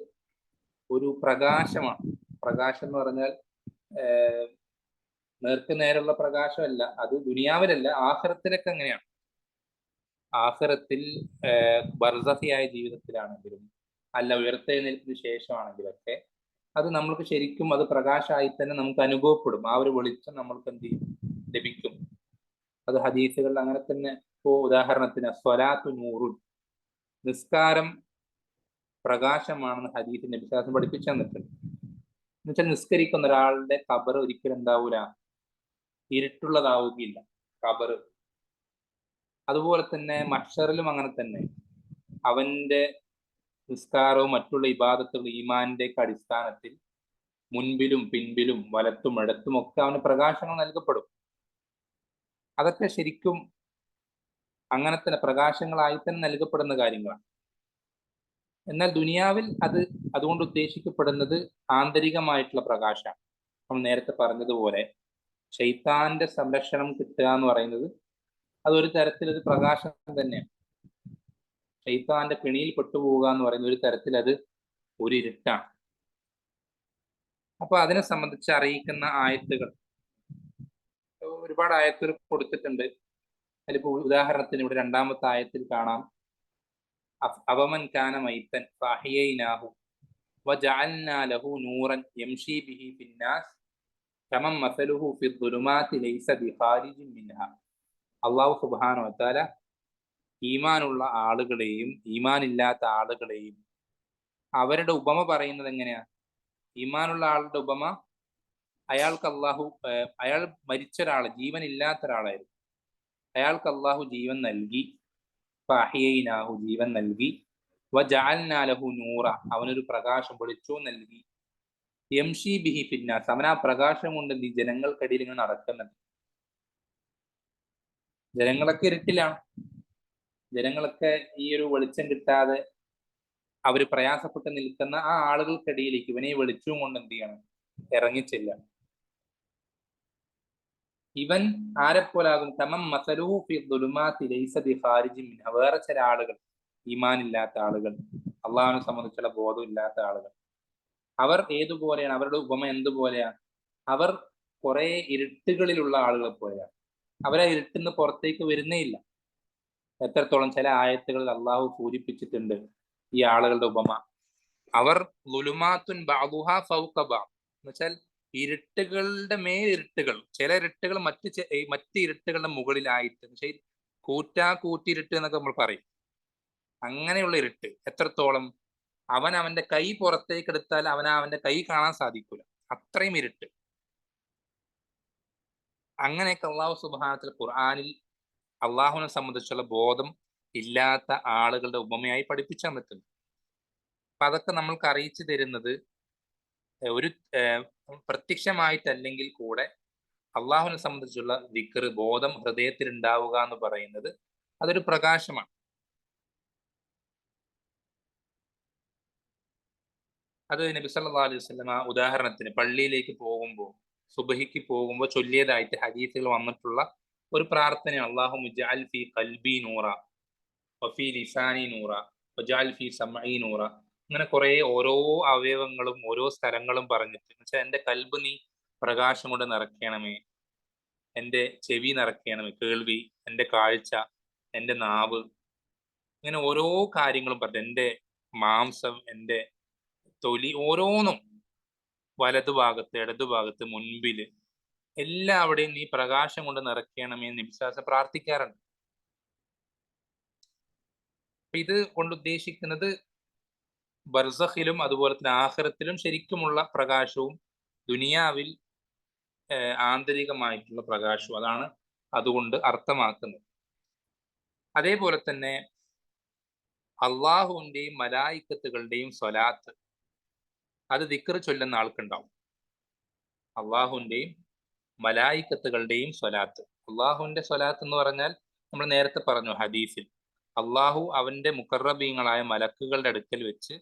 ഒരു പ്രകാശമാണ്. പ്രകാശം എന്ന് പറഞ്ഞാൽ നേർക്ക് നേരുള്ള പ്രകാശമല്ല, അത് ദുനിയാവിലല്ല, ആഖിറത്തിലൊക്കെ അങ്ങനെയാണ്. ആഖിറത്തിൽ ബർസഖിയായ ജീവിതത്തിലാണെങ്കിലും അല്ല ഉയർത്തെഴുന്നേൽപ്പിന് ശേഷമാണെങ്കിലൊക്കെ അത് നമ്മൾക്ക് ശരിക്കും അത് പ്രകാശമായി തന്നെ നമുക്ക് അനുഭവപ്പെടും. ആ ഒരു വെളിച്ചം നമ്മൾക്ക് എന്ത് ചെയ്യും, ലഭിക്കും. അത് ഹദീസുകളിൽ അങ്ങനെ തന്നെ. ഇപ്പോ ഉദാഹരണത്തിന് സ്വലാത്തു നൂറുൻ, നിസ്കാരം പ്രകാശമാണെന്ന് ഹദീസിന്റെ വിശ്വാസം പഠിപ്പിച്ചു തന്നിട്ടുണ്ട്. എന്നുവെച്ചാൽ നിസ്കരിക്കുന്ന ഒരാളുടെ ഖബർ ഒരിക്കലും എന്താവൂല, ഇരുട്ടുള്ളതാവുകയില്ല ഖബർ. അതുപോലെ തന്നെ മഹ്ശറിലും അങ്ങനെ തന്നെ അവന്റെ നിസ്കാരവും മറ്റുള്ള ഇബാദത്തുകളും ഈമാനിന്റെ ഒക്കെ അടിസ്ഥാനത്തിൽ മുൻപിലും പിൻപിലും വലത്തും ഇടത്തും ഒക്കെ അവന് പ്രകാശങ്ങൾ നൽകപ്പെടും. അതൊക്കെ ശരിക്കും അങ്ങനെ തന്നെ പ്രകാശങ്ങളായി തന്നെ നൽകപ്പെടുന്ന കാര്യങ്ങളാണ്. എന്നാൽ ദുനിയാവിൽ അതുകൊണ്ട് ഉദ്ദേശിക്കപ്പെടുന്നത് ആന്തരികമായിട്ടുള്ള പ്രകാശമാണ്. നമ്മൾ നേരത്തെ പറഞ്ഞതുപോലെ ശൈത്താന്റെ സംരക്ഷണം കിട്ടുക എന്ന് പറയുന്നത് അതൊരു തരത്തിലൊരു പ്രകാശം തന്നെയാണ്. ശൈത്താന്റെ കെണിയിൽ പെട്ടുപോവുക എന്ന് പറയുന്ന ഒരു തരത്തിൽ അത് ഒരു ഇരുട്ടാണ്. അപ്പൊ അതിനെ സംബന്ധിച്ച് അറിയിക്കുന്ന ആയത്തുകൾ ഒരുപാട് ആയത്തുകൾ കൊടുത്തിട്ടുണ്ട്. അതിലിപ്പോ ഉദാഹരണത്തിന് ഇവിടെ രണ്ടാമത്തെ ആയത്തിൽ കാണാം, അവമൻ കാന മൈത്തൻ ഫഅഹ്യൈനാഹു വജഅൽനാ ലഹു നൂറൻ യംശി ബിഹി ഫിന്നാസ് കമൻ മസലുഹു ഫിദ്ദുലുമാതി ലൈസ ബിഖാരിജിൻ മിൻഹാ. അല്ലാഹു സുബ്ഹാനഹു വ തആല ഈമാനുള്ള ആളുകളെയും ഈമാനില്ലാത്ത ആളുകളെയും അവരുടെ ഉപമ പറയുന്നത് എങ്ങനെയാ? ഈമാനുള്ള ആളുടെ ഉപമ, അയാൾക്ക് അള്ളാഹു അയാൾ മരിച്ച ഒരാള്, ജീവൻ ഇല്ലാത്ത ഒരാളായിരുന്നു. അയാൾക്ക് അള്ളാഹു ജീവൻ നൽകി, ഫഅഹ്യയ്നാഹു ജീവൻ നൽകി, വജഅൽനാ ലഹു നൂറ അവനൊരു പ്രകാശം വെളിച്ചവും നൽകി, യംഷി ബിഹി ഫിന്നാസ് അവൻ ആ പ്രകാശം കൊണ്ട് ഈ ജനങ്ങൾക്കിടയിൽ ഇങ്ങനെ നടക്കുന്നുണ്ട്. ജനങ്ങളൊക്കെ ഇരുട്ടിലാണ്, ജനങ്ങളൊക്കെ ഈ ഒരു വെളിച്ചം കിട്ടാതെ അവർ പ്രയാസപ്പെട്ട് നിൽക്കുന്ന ആ ആളുകൾക്കിടയിലേക്ക് ഇവനെ വെളിച്ചവും കൊണ്ട് എന്ത് ചെയ്യണം? ഇറങ്ങിച്ചില്ല. ഇവൻ ആരെപ്പോലാകും? തമം മസലൂഹു ഫി ദുലുമാതി ലൈസ ബിഖാരിജിൻ മിൻഹ വേറെ ചില ആളുകൾ, ഈമാനില്ലാത്ത ആളുകൾ, അള്ളാഹുവിനെ സംബന്ധിച്ചുള്ള ബോധം ഇല്ലാത്ത ആളുകൾ, അവർ ഏതുപോലെയാണ്? അവരുടെ ഉപമ എന്തുപോലെയാണ്? അവർ കുറെ ഇരുട്ടുകളിലുള്ള ആളുകളെ പോലെയാണ്. അവരെ ഇരുട്ടിന്ന് പുറത്തേക്ക് വരുന്നേ ഇല്ല. എത്രത്തോളം ചില ആയത്തുകളിൽ അള്ളാഹു സൂചിപ്പിച്ചിട്ടുണ്ട് ഈ ആളുകളുടെ ഉപമ. അവർ ളുലുമാത്തുൻ ബഅദുഹാ ഫൗക ബഅദ് എന്ന് വെച്ചാൽ ഇരുട്ടുകളുടെ മേൽ ഇരുട്ടുകൾ, ചില ഇരുട്ടുകൾ മറ്റ് ഇരുട്ടുകളുടെ മുകളിലായിട്ട്, പക്ഷേ കൂറ്റിരുട്ട് എന്നൊക്കെ നമ്മൾ പറയും. അങ്ങനെയുള്ള ഇരുട്ട് എത്രത്തോളം? അവന്റെ കൈ പുറത്തേക്ക് എടുത്താൽ അവന്റെ കൈ കാണാൻ സാധിക്കൂല, അത്രയും ഇരുട്ട്. അങ്ങനെയൊക്കെ അള്ളാഹു സുബ്ഹാനഹു ഖുർആനിൽ അള്ളാഹുവിനെ സംബന്ധിച്ചുള്ള ബോധം ഇല്ലാത്ത ആളുകളുടെ ഉപമയായി പഠിപ്പിച്ചു തന്നിട്ടുണ്ട്. അപ്പൊ അതൊക്കെ നമ്മൾക്ക് അറിയിച്ചു തരുന്നത് ഒരു പ്രത്യക്ഷമായിട്ടല്ലെങ്കിൽ കൂടെ അള്ളാഹുവിനെ സംബന്ധിച്ചുള്ള ദിക്ർ, ബോധം ഹൃദയത്തിൽ ഉണ്ടാവുക എന്ന് പറയുന്നത് അതൊരു പ്രകാശമാണ്. അത് നബി സല്ലല്ലാഹു അലൈഹി വസല്ലമ ഉദാഹരണത്തിന് പള്ളിയിലേക്ക് പോകുമ്പോൾ, സുബഹിക്ക് പോകുമ്പോൾ ചൊല്ലിയതായിട്ട് ഹദീസുകൾ വന്നിട്ടുള്ള ഒരു പ്രാർത്ഥനയാണ്. അല്ലാഹുമ്മ ഇജ്അൽ ഫീ ഖൽബി നൂറ വഫീ ലിസാനി നൂറ വജഅൽ ഫീ സമഈ നൂറ. അങ്ങനെ കുറെ ഓരോ അവയവങ്ങളും ഓരോ സ്ഥലങ്ങളും പറഞ്ഞിട്ട്, എന്നുവെച്ചാൽ എന്റെ കൽബ് നീ പ്രകാശം കൊണ്ട് നിറയ്ക്കണമേ, എന്റെ ചെവി നിറയ്ക്കണമേ, കേൾവി, എന്റെ കാഴ്ച, എന്റെ നാവ്, ഇങ്ങനെ ഓരോ കാര്യങ്ങളും പറഞ്ഞു. എന്റെ മാംസം, എന്റെ തൊലി, ഓരോന്നും വലതുഭാഗത്ത്, ഇടതുഭാഗത്ത്, മുൻപില് എല്ലാവിടെയും നീ പ്രകാശം കൊണ്ട് നിറയ്ക്കണമേ എന്ന് വിശ്വാസം പ്രാർത്ഥിക്കാറുണ്ട്. ഇത് കൊണ്ട് ഉദ്ദേശിക്കുന്നത് ബർസഖിലും അതുപോലെ തന്നെ ആഖിറത്തിലും ശരിക്കുമുള്ള പ്രകാശവും ദുനിയാവിൽ ആന്തരികമായിട്ടുള്ള പ്രകാശവും, അതാണ് അതുകൊണ്ട് അർത്ഥമാക്കുന്നത്. അതേപോലെ തന്നെ അള്ളാഹുവിന്റെയും മലായിക്കത്തുകളുടെയും സ്വലാത്ത്, അത് ദിക്ർ ചൊല്ലുന്ന ആൾക്കുണ്ടാവും. അള്ളാഹുവിന്റെയും മലായിക്കത്തുകളുടെയും സ്വലാത്ത്. അള്ളാഹുവിന്റെ സ്വലാത്ത് എന്ന് പറഞ്ഞാൽ നമ്മൾ നേരത്തെ പറഞ്ഞു ഹദീസിൽ, അള്ളാഹു അവന്റെ മുഖറബീങ്ങളായ മലക്കുകളുടെ അടുക്കൽ വെച്ച്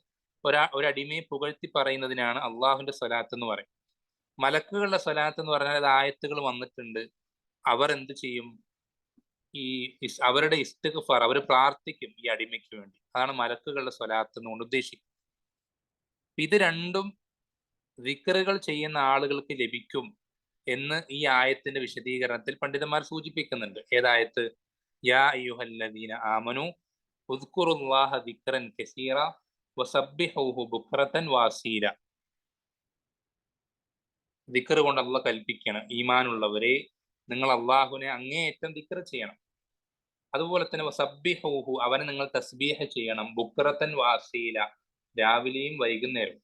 ഒരടിമയെ പുകഴ്ത്തി പറയുന്നതിനാണ് അള്ളാഹുവിന്റെ സ്വലാത്ത് എന്ന് പറയും. മലക്കുകളുടെ സ്വലാത്ത് എന്ന് പറഞ്ഞാൽ അത് ആയത്തുകൾ വന്നിട്ടുണ്ട്. അവർ എന്ത് ചെയ്യും? അവരുടെ ഇസ്തിഗ്ഫാർ, അവർ പ്രാർത്ഥിക്കും ഈ അടിമയ്ക്ക് വേണ്ടി. അതാണ് മലക്കുകളുടെ സ്വലാത്ത് എന്നുകൊണ്ട് ഉദ്ദേശിക്കുന്നത്. ഇത് രണ്ടും ദിക്റുകൾ ചെയ്യുന്ന ആളുകൾക്ക് ലഭിക്കും എന്ന് ഈ ആയത്തിന്റെ വിശദീകരണത്തിൽ പണ്ഡിതന്മാർ സൂചിപ്പിക്കുന്നുണ്ട്. ഏതായത്ത്? യാ അയ്യുഹല്ലദീന ആമനു ഉദ്കുറുല്ലാഹ ദിക്റൻ കസീറ വസബ്ബിഹൂഹു ബുക്റതൻ വാസീല. ദിക്ർ കൊണ്ട് അള്ളാഹ് കൽപ്പിക്കണം, ഈമാനുള്ളവരെ നിങ്ങൾ അള്ളാഹുവിനെ അങ്ങേയറ്റം ദിക്ർ ചെയ്യണം. അതുപോലെ തന്നെ വസബ്ബിഹൂഹു അവനെ നിങ്ങൾ തസ്ബീഹ് ചെയ്യണം, ബുക്റതൻ വാസീല രാവിലെയും വൈകുന്നേരം.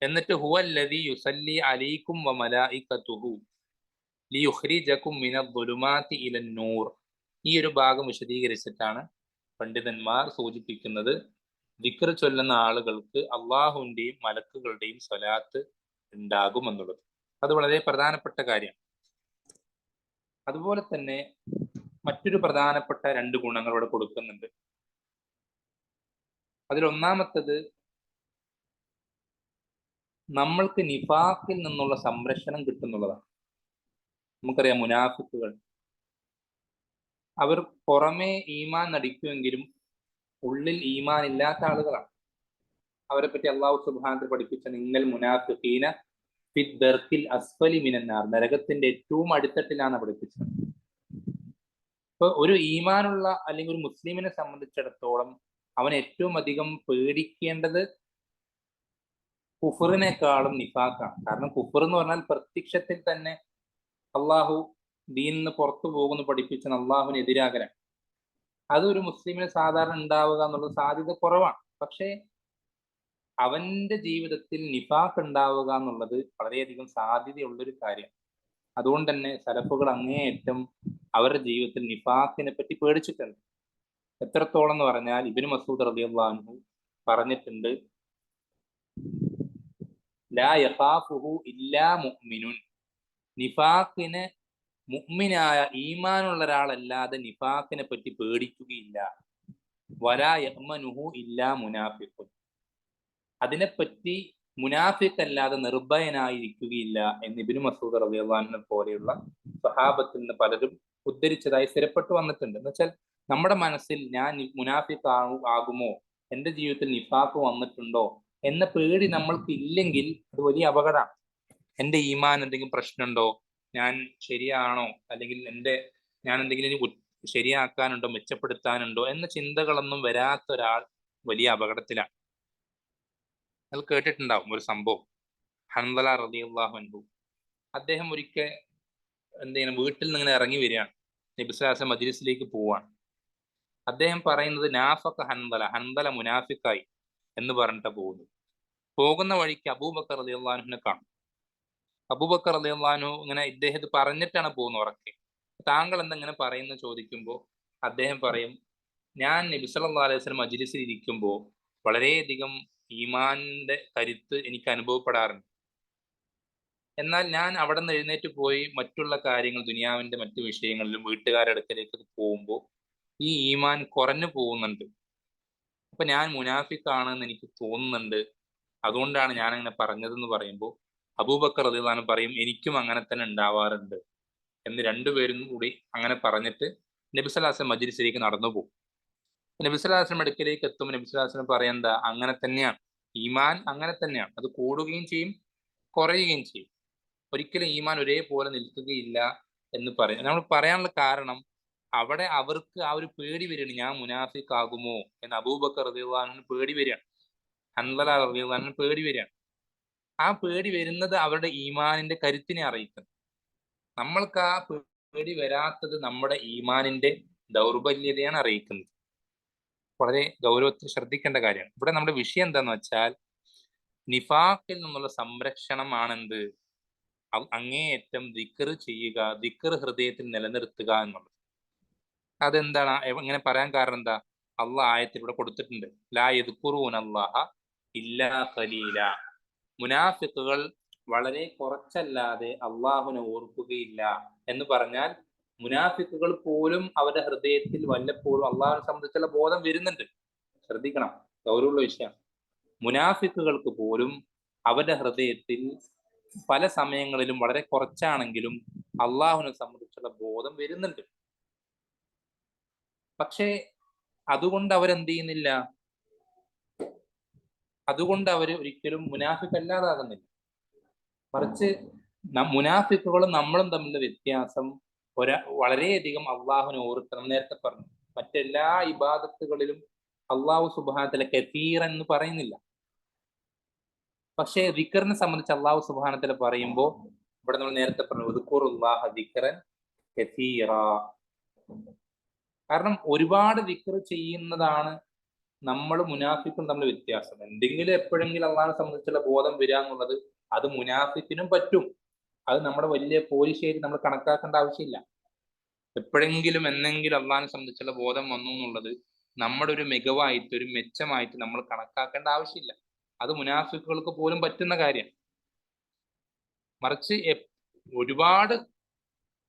എന്നിട്ട് ഹുവല്ലദീ യുസല്ലി അലൈക്കും വമലായികതുഹു ലിയുഖ്രിജകും മിനദ്ദുലുമാതി ഇലന്നൂർ. ഈ ഒരു ഭാഗം വിശദീകരിച്ചിട്ടാണ് പണ്ഡിതന്മാർ സൂചിപ്പിക്കുന്നത് ദിക്ർ ചൊല്ലുന്ന ആളുകൾക്ക് അള്ളാഹുവിന്റെയും മലക്കുകളുടെയും സ്വലാത്ത് ഉണ്ടാകും എന്നുള്ളത്. അത് വളരെ പ്രധാനപ്പെട്ട കാര്യമാണ്. അതുപോലെ തന്നെ മറ്റൊരു പ്രധാനപ്പെട്ട 2 ഗുണങ്ങൾ ഇവിടെ കൊടുക്കുന്നുണ്ട്. അതിലൊന്നാമത്തത്, നമ്മൾക്ക് നിഫാഖിൽ നിന്നുള്ള സംരക്ഷണം കിട്ടുന്നുള്ളതാണ്. നമുക്കറിയാം മുനാഫിക്കുകൾ, അവർ പുറമേ ഈമാൻ നടിക്കുമെങ്കിലും ഉള്ളിൽ ഈമാൻ ഇല്ലാത്ത ആളുകളാണ്. അവരെ പറ്റി അള്ളാഹു സുബ്ഹാനഹു പഠിപ്പിച്ച നിങ്ങൾ മുനാഫിഖീന ഫി ദർക്കിൽ അസ്ഫലി മിനന്നാർ, നരകത്തിന്റെ ഏറ്റവും അടിത്തട്ടിലാണ് പഠിപ്പിച്ചത്. ഇപ്പൊ ഒരു ഈമാനുള്ള അല്ലെങ്കിൽ ഒരു മുസ്ലിമിനെ സംബന്ധിച്ചിടത്തോളം അവൻ ഏറ്റവും അധികം പേടിക്കേണ്ടത് കുഫറിനേക്കാളും നിഫാഖാണ്. കാരണം കുഫർ എന്ന് പറഞ്ഞാൽ പ്രത്യക്ഷത്തിൽ തന്നെ അള്ളാഹു ദീനിൽ നിന്ന് പുറത്തു പോകുന്നു പഠിപ്പിച്ച അള്ളാഹുവിന് എതിരാകലാണ്. അതൊരു മുസ്ലിമിന് സാധാരണ ഉണ്ടാവുക എന്നുള്ള സാധ്യത കുറവാണ്. പക്ഷേ അവന്റെ ജീവിതത്തിൽ നിഫാഖ് ഉണ്ടാവുക എന്നുള്ളത് വളരെയധികം സാധ്യതയുള്ളൊരു കാര്യം. അതുകൊണ്ട് തന്നെ സലഫുകൾ അങ്ങേയറ്റം അവരുടെ ജീവിതത്തിൽ നിഫാഖിനെ പറ്റി പേടിച്ചിട്ടുണ്ട്. എത്രത്തോളം എന്ന് പറഞ്ഞാൽ ഇബ്നു മസ്ഊദ് റളിയല്ലാഹു അൻഹു പറഞ്ഞിട്ടുണ്ട്, ലാ യഖാഫുഹു ഇല്ലാ മുഅ്മിനുൻ. നിഫാഖിനെ മുഅ്മിനായ ഈമാനുള്ള ഒരാളല്ലാതെ നിഫാഖിനെ പറ്റി പേടിക്കുകയില്ല. വലാ യഅ്മനുഹു ഇല്ലാ മുനാഫിഖുൻ. അതിനെപ്പറ്റി മുനാഫിഖ് അല്ലാതെ നിർഭയനായിരിക്കുകയില്ല എന്ന് ഇബ്നു മസ്ഊദ് റളിയല്ലാഹു അൻഹു പോലെയുള്ള സ്വഹാബത്തിൽ നിന്ന് പലരും ഉദ്ധരിച്ചതായി സ്ഥിരപ്പെട്ടു വന്നിട്ടുണ്ട്. എന്ന് വെച്ചാൽ നമ്മുടെ മനസ്സിൽ ഞാൻ മുനാഫിഖ് ആകുമോ, എന്റെ ജീവിതത്തിൽ നിഫാഖ് വന്നിട്ടുണ്ടോ എന്ന പേടി നമ്മൾക്ക് ഇല്ലെങ്കിൽ അത് വലിയ അപകടമാണ്. എന്റെ ഈമാൻ എന്തെങ്കിലും പ്രശ്നമുണ്ടോ, ഞാൻ ശരിയാണോ, അല്ലെങ്കിൽ ഞാൻ എന്തെങ്കിലും ശരിയാക്കാനുണ്ടോ, മെച്ചപ്പെടുത്താനുണ്ടോ എന്ന ചിന്തകളൊന്നും വരാത്ത ഒരാൾ വലിയ അപകടത്തിലാണ്. അത് കേട്ടിട്ടുണ്ടാവും ഒരു സംഭവം. ഹൻദല റളിയല്ലാഹു അൻഹു അദ്ദേഹം ഒരിക്കൽ വീട്ടിൽ നിന്ന് ഇങ്ങനെ ഇറങ്ങി വരികയാണ്, നബി സ്വല്ലല്ലാഹു അലൈഹി വസല്ലം മജ്ലിസിലേക്ക് പോവാണ്. അദ്ദേഹം പറയുന്നത് നാഫഖ ഹൻദല മുനാഫിക്കായി എന്ന് പറഞ്ഞിട്ടാ പോകുന്നത്. പോകുന്ന വഴിക്ക് അബൂബക്കർ റളിയല്ലാഹു അൻഹുവിനെ കാണും. അബൂബക്കർ റളിയല്ലാഹു അൻഹു ഇങ്ങനെ ഇദ്ദേഹത്തെ പറഞ്ഞിട്ടാണ് പോകുന്നത് ഉറക്കെ. താങ്കൾ എന്തെങ്ങനെ പറയുന്നു ചോദിക്കുമ്പോൾ അദ്ദേഹം പറയും, ഞാൻ നബി സല്ലല്ലാഹു അലൈഹി വസല്ലം മജ്ലിസിൽ ഇരിക്കുമ്പോൾ വളരെയധികം ഈമാനിന്റെ കരുത്ത് എനിക്ക് അനുഭവപ്പെടാറുണ്ട്. എന്നാൽ ഞാൻ അവിടെ നിന്ന് എഴുന്നേറ്റ് പോയി മറ്റുള്ള കാര്യങ്ങൾ, ദുനിയാവിന്റെ മറ്റു വിഷയങ്ങളിലും വീട്ടുകാരുടെ അടുക്കലേക്ക് പോകുമ്പോൾ ഈ ഈമാൻ കുറഞ്ഞു പോകുന്നുണ്ട്. അപ്പൊ ഞാൻ മുനാഫിക്കാണെന്ന് എനിക്ക് തോന്നുന്നുണ്ട്. അതുകൊണ്ടാണ് ഞാൻ അങ്ങനെ പറഞ്ഞതെന്ന് പറയുമ്പോൾ അബൂബക്കർ റളിയല്ലാഹു അൻഹു പറയും, എനിക്കും അങ്ങനെ തന്നെ ഉണ്ടാവാറുണ്ട് എന്ന്. രണ്ടുപേരും കൂടി അങ്ങനെ പറഞ്ഞിട്ട് നബി സല്ലല്ലാഹു അലൈഹി വസല്ലം മജ്ലിസിലേക്ക് നടന്നു പോകും. നബി സല്ലല്ലാഹു അലൈഹി വസല്ലം അടുക്കലേക്ക് എത്തുമ്പോൾ നബി സല്ലല്ലാഹു അലൈഹി വസല്ലം പറയാ, അങ്ങനെ തന്നെയാണ് ഈമാൻ, അങ്ങനെ തന്നെയാണ്, അത് കൂടുകയും ചെയ്യും കുറയുകയും ചെയ്യും. ഒരിക്കലും ഈമാൻ ഒരേപോലെ നിൽക്കുകയില്ല എന്ന് പറയും. നമ്മൾ പറയാനുള്ള കാരണം അവിടെ അവർക്ക് ആ ഒരു പേടി വരികയാണ്, ഞാൻ മുനാഫിഖ് ആകുമോ എന്ന് അബൂബക്കർ റളിയല്ലാഹു അൻഹു പേടി വരികയാണ്, ഹൻദല റളിയല്ലാഹു അൻഹു പേടി വരികയാണ്. ആ പേടി വരുന്നത് അവരുടെ ഈമാനിന്റെ കരുത്തിനെ അറിയിക്കുന്നു. നമ്മൾക്ക് ആ പേടി വരാത്തത് നമ്മുടെ ഈമാനിന്റെ ദൗർബല്യതയാണ് അറിയിക്കുന്നത്. വളരെ ഗൗരവത്തിൽ ശ്രദ്ധിക്കേണ്ട കാര്യമാണ്. ഇവിടെ നമ്മുടെ വിഷയം എന്താന്ന് വെച്ചാൽ നിഫാഖിൽ നിന്നുള്ള സംരക്ഷണമാണെന്ത്, അങ്ങേയറ്റം ദിക്ർ ചെയ്യുക, ദിക്ർ ഹൃദയത്തിൽ നിലനിർത്തുക എന്നുള്ളത്. അതെന്താണ് ഇങ്ങനെ പറയാൻ കാരണം എന്താ? അള്ളാഹ് ആയത്തിൽ ഇവിടെ കൊടുത്തിട്ടുണ്ട്, ലാ യദ്കുറൂനല്ലാഹ ഇല്ലാ ഖലീല. മുനാഫിഖുകൾ വളരെ കുറച്ചല്ലാതെ അള്ളാഹുവിനെ ഓർക്കുകയില്ല എന്ന് പറഞ്ഞാൽ മുനാഫിഖുകൾ പോലും അവരുടെ ഹൃദയത്തിൽ വല്ലപ്പോഴും അള്ളാഹുവിനെ സംബന്ധിച്ചുള്ള ബോധം വരുന്നുണ്ട്. ശ്രദ്ധിക്കണം, ഗൗരവമുള്ള വിഷയമാണ്. മുനാഫിഖുകൾക്ക് പോലും അവരുടെ ഹൃദയത്തിൽ പല സമയങ്ങളിലും വളരെ കുറച്ചാണെങ്കിലും അള്ളാഹുവിനെ സംബന്ധിച്ചുള്ള ബോധം വരുന്നുണ്ട്. പക്ഷേ അതുകൊണ്ട് അവരെന്ത് ചെയ്യുന്നില്ല, അതുകൊണ്ട് അവർ ഒരിക്കലും മുനാഫിഖ് അല്ലാതാകുന്നില്ല. മറിച്ച് മുനാഫിഖുകളും നമ്മളും തമ്മിലുള്ള വ്യത്യാസം വളരെയധികം അള്ളാഹുവിനെ ഓർക്കണം. നേരത്തെ പറഞ്ഞു, മറ്റെല്ലാ ഇബാദത്തുകളിലും അള്ളാഹു സുബ്ഹാനഹു വ തആല കസീറൻ എന്ന് പറയുന്നില്ല. പക്ഷേ ദിക്റിനെ സംബന്ധിച്ച് അള്ളാഹു സുബ്ഹാനഹു വ തആല പറയുമ്പോൾ ഇവിടെ നമ്മൾ നേരത്തെ പറഞ്ഞു, ഉദ്കുറുല്ലാഹ ദിക്റൻ കസീറാ. കാരണം ഒരുപാട് ദിക്ർ ചെയ്യുന്നതാണ് നമ്മൾ മുനാഫിക്കും തമ്മിൽ വ്യത്യാസം. എന്തെങ്കിലും എപ്പോഴെങ്കിലും അള്ളാഹിനെ സംബന്ധിച്ചുള്ള ബോധം വരിക എന്നുള്ളത് അത് മുനാഫിക്കിനും പറ്റും. അത് നമ്മുടെ വലിയ പോലീശേരി നമ്മൾ കണക്കാക്കേണ്ട ആവശ്യമില്ല. എപ്പോഴെങ്കിലും എന്നെങ്കിലും അള്ളാഹിനെ സംബന്ധിച്ചുള്ള ബോധം വന്നു എന്നുള്ളത് നമ്മുടെ ഒരു മികവായിട്ട്, ഒരു മെച്ചമായിട്ട് നമ്മൾ കണക്കാക്കേണ്ട ആവശ്യമില്ല. അത് മുനാഫിക്കുകൾക്ക് പോലും പറ്റുന്ന കാര്യം. മറിച്ച് ഒരുപാട്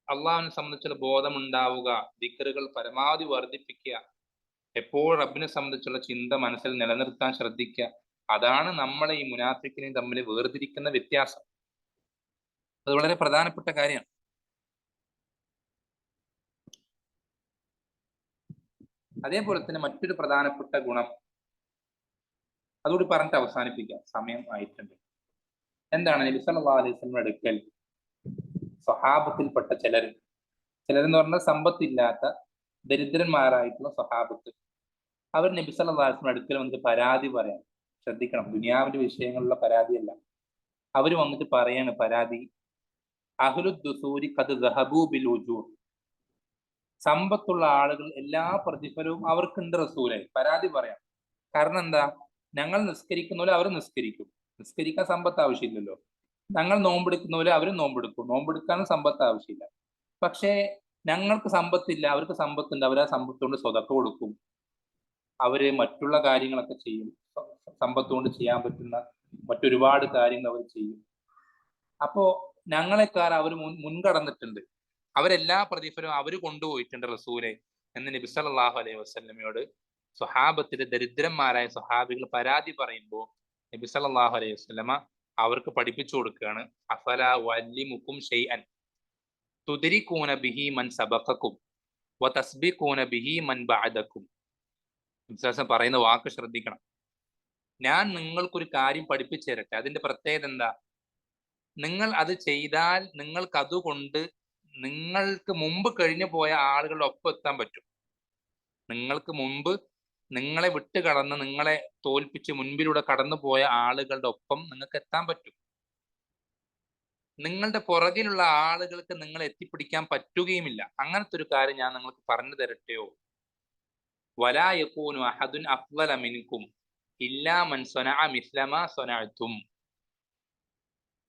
അള്ളാഹിനെ സംബന്ധിച്ചുള്ള ബോധം ഉണ്ടാവുക, ദിക്റുകൾ പരമാവധി വർദ്ധിപ്പിക്കുക, എപ്പോഴും റബ്ബിനെ സംബന്ധിച്ചുള്ള ചിന്ത മനസ്സിൽ നിലനിർത്താൻ ശ്രദ്ധിക്കുക. അതാണ് നമ്മളെ ഈ മുനാഫിക്കിനെയും തമ്മിൽ വേർതിരിക്കുന്ന വ്യത്യാസം. അത് വളരെ പ്രധാനപ്പെട്ട കാര്യമാണ്. അതേപോലെ തന്നെ മറ്റൊരു പ്രധാനപ്പെട്ട ഗുണം അതുകൂടി പറഞ്ഞിട്ട് അവസാനിപ്പിക്കാം, സമയം ആയിട്ടുണ്ട്. എന്താണ്? നബി സല്ലല്ലാഹു അലൈഹി വസല്ലം അടുക്കൽ സ്വഹാബത്തിൽപ്പെട്ട ചിലരെന്ന് പറഞ്ഞാൽ സമ്പത്തില്ലാത്ത ദരിദ്രന്മാരായിട്ടുള്ള സ്വഹാബത്ത്, അവർ നബി സല്ലല്ലാഹു അലൈഹി വസല്ലം അടുക്കൽ വന്നിട്ട് പരാതി പറയാം. ശ്രദ്ധിക്കണം, ദുനിയാവിന്റെ വിഷയങ്ങളിലുള്ള പരാതിയല്ല. അവർ വന്നിട്ട് പറയാണ് പരാതി, അഹ്ലുദ് ദുസൂരി ഖദ് ദഹബൂ ബിൽ ഉജൂർ. സമ്പത്തുള്ള ആളുകൾ എല്ലാ പ്രതിഫലവും അവർക്കുണ്ട് റസൂലെ, പരാതി പറയാം. കാരണം എന്താ? ഞങ്ങൾ നിസ്കരിക്കുന്ന പോലെ അവർ നിസ്കരിക്കും. നിസ്കരിക്കാൻ സമ്പത്ത് ആവശ്യമില്ലല്ലോ. ഞങ്ങൾ നോമ്പെടുക്കുന്ന പോലെ അവരും നോമ്പെടുക്കും. നോമ്പെടുക്കാനും സമ്പത്ത് ആവശ്യമില്ല. പക്ഷേ ഞങ്ങൾക്ക് സമ്പത്തില്ല, അവർക്ക് സമ്പത്തുണ്ട്. അവർ ആ സമ്പത്ത് കൊണ്ട് സ്വതക്ക കൊടുക്കും. അവര് മറ്റുള്ള കാര്യങ്ങളൊക്കെ ചെയ്യും. സമ്പത്ത് കൊണ്ട് ചെയ്യാൻ പറ്റുന്ന മറ്റൊരുപാട് കാര്യങ്ങൾ അവർ ചെയ്യും. അപ്പോ ഞങ്ങളെക്കാൾ അവർ മുൻകടന്നിട്ടുണ്ട്. അവരെല്ലാ പ്രതിഫലവും അവർ കൊണ്ടുപോയിട്ടുണ്ട് റസൂലെ എന്ന് നബി സല്ലല്ലാഹു അലൈഹി വസല്ലമയോട് സ്വഹാബത്തിലെ ദരിദ്രന്മാരായ സ്വഹാബികൾ പരാതി പറയുമ്പോൾ നബി സല്ലല്ലാഹു അലൈഹി വസല്ലമ അവർക്ക് പഠിപ്പിച്ചു കൊടുക്കുകയാണ്. അഫലാ ഉഅല്ലിമുക്കും ഷൈഅൻ തുദ്രികൂന ബിഹി മൻ സബഖക്കും വതസ്ബിഖൂന ബിഹി മൻ ബഅദക്കും. നബി പറയുന്ന വാക്ക് ശ്രദ്ധിക്കണം. ഞാൻ നിങ്ങൾക്കൊരു കാര്യം പഠിപ്പിച്ചു തരട്ടെ. അതിന്റെ പ്രത്യേകത എന്താ? നിങ്ങൾ അത് ചെയ്താൽ നിങ്ങൾക്ക് അതുകൊണ്ട് നിങ്ങൾക്ക് മുമ്പ് കഴിഞ്ഞു പോയ ആളുകളുടെ ഒപ്പം എത്താൻ പറ്റും. നിങ്ങൾക്ക് മുമ്പ് നിങ്ങളെ വിട്ട് കടന്ന് നിങ്ങളെ തോൽപ്പിച്ച് മുൻപിലൂടെ കടന്നു പോയ ആളുകളുടെ ഒപ്പം നിങ്ങൾക്ക് എത്താൻ പറ്റും. നിങ്ങളുടെ പുറകിലുള്ള ആളുകൾക്ക് നിങ്ങളെ എത്തിപ്പിടിക്കാൻ പറ്റുകയുമില്ല. അങ്ങനത്തെ ഒരു കാര്യം ഞാൻ നിങ്ങൾക്ക് പറഞ്ഞു തരട്ടെയോ? വലാ യകൂനു അഹദുൻ അഫ്ളല മിൻകും ഇല്ലാ മൻ സ്വനഅ മിസ്ല മാ സ്വനഅതും.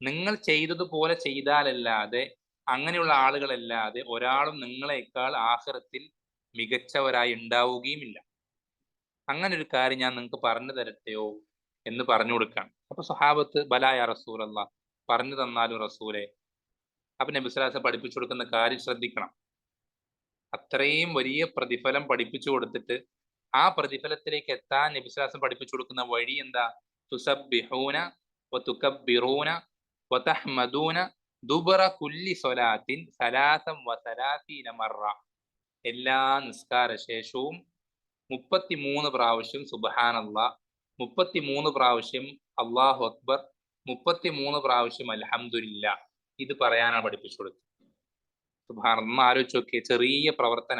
നിങ്ങൾ ചെയ്തതുപോലെ ചെയ്താലല്ലാതെ, അങ്ങനെയുള്ള ആളുകളല്ലാതെ ഒരാളും നിങ്ങളെക്കാൾ ആഖിറത്തിൽ മികച്ചവരായി ഉണ്ടാവുകയുമില്ല. അങ്ങനെ ഒരു കാര്യം ഞാൻ നിങ്ങൾക്ക് പറഞ്ഞു തരട്ടെയോ എന്ന് പറഞ്ഞു കൊടുക്കുകയാണ്. അപ്പൊ സ്വഹാബത്ത് ബലായ റസൂലല്ലാഹ്, പറഞ്ഞു തന്നാലും റസൂലെ. അപ്പൊ നബി സ്വല്ലല്ലാഹു അലൈഹി വസല്ലം പഠിപ്പിച്ചു കൊടുക്കുന്ന കാര്യം ശ്രദ്ധിക്കണം. അത്രയും വലിയ പ്രതിഫലം പഠിപ്പിച്ചു കൊടുത്തിട്ട് ആ പ്രതിഫലത്തിലേക്ക് എത്താൻ നബി സ്വല്ലല്ലാഹു അലൈഹി വസല്ലം പഠിപ്പിച്ചു കൊടുക്കുന്ന വഴി എന്താ? തുസബ്ബിഹൂന വതുകബ്ബിറൂന വതഹ്മദൂന ദുബറ കുല്ലി സ്വലാത്തിൻ സലാസൻ വസലാസീന മറ. എല്ലാ നിസ്കാര ശേഷവും 33 പ്രാവശ്യം സുബ്ഹാനല്ലാഹ്, 33 പ്രാവശ്യം അല്ലാഹു അക്ബർ, 33 പ്രാവശ്യം അൽഹംദുലില്ലാ. ഇത് പറയാനാണ് പഠിപ്പിച്ചു കൊടുത്തത്. സുബ്ഹാനല്ലാഹ്, ആലോചിച്ച് നോക്കിയേ. ചെറിയ പ്രവർത്തന,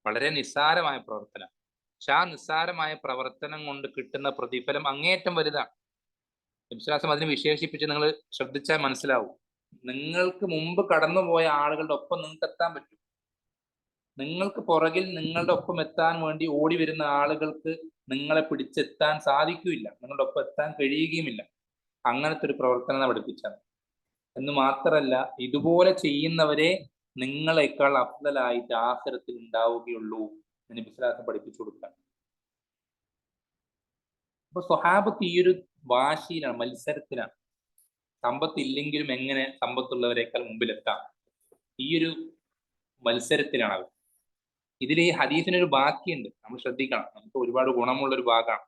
വളരെ നിസ്സാരമായ പ്രവർത്തനം. പക്ഷെ ആ നിസ്സാരമായ പ്രവർത്തനം കൊണ്ട് കിട്ടുന്ന പ്രതിഫലം അങ്ങേയറ്റം വലുതാണ്. വിശ്വാസം അതിനെ വിശേഷിപ്പിച്ച് നിങ്ങൾ ശ്രദ്ധിച്ചാൽ മനസ്സിലാവും. നിങ്ങൾക്ക് മുമ്പ് കടന്നുപോയ ആളുകളുടെ ഒപ്പം നിങ്ങൾക്ക് എത്താൻ പറ്റും. നിങ്ങൾക്ക് പുറകിൽ നിങ്ങളുടെ ഒപ്പം എത്താൻ വേണ്ടി ഓടി വരുന്ന ആളുകൾക്ക് നിങ്ങളെ പിടിച്ചെത്താൻ സാധിക്കില്ല, നിങ്ങളുടെ ഒപ്പം എത്താൻ കഴിയുകയുമില്ല. അങ്ങനത്തെ ഒരു പ്രവർത്തനം പഠിപ്പിച്ചാണ്. എന്ന് മാത്രമല്ല, ഇതുപോലെ ചെയ്യുന്നവരെ നിങ്ങളെക്കാൾ അഫ്ളലായിട്ട് ആഖിറത്തിൽ ഉണ്ടാവുകയുള്ളൂ എന്ന് നബി സ്വല്ലല്ലാഹു അലൈഹി വസല്ലം പഠിപ്പിച്ചു കൊടുക്കുകയാണ്. അപ്പൊ സ്വഹാബത്ത് ഈ ഒരു വാശിയിലാണ്, മത്സരത്തിലാണ്. സമ്പത്തില്ലെങ്കിലും എങ്ങനെ സമ്പത്തുള്ളവരെക്കാൾ മുമ്പിലെത്താം, ഈ ഒരു മത്സരത്തിലാണ് അവർ. ഇതിൽ ഈ ഹദീസിനൊരു ബാക്കിയുണ്ട്, നമ്മൾ ശ്രദ്ധിക്കണം. നമുക്ക് ഒരുപാട് ഗുണമുള്ള ഒരു ഭാഗമാണ്.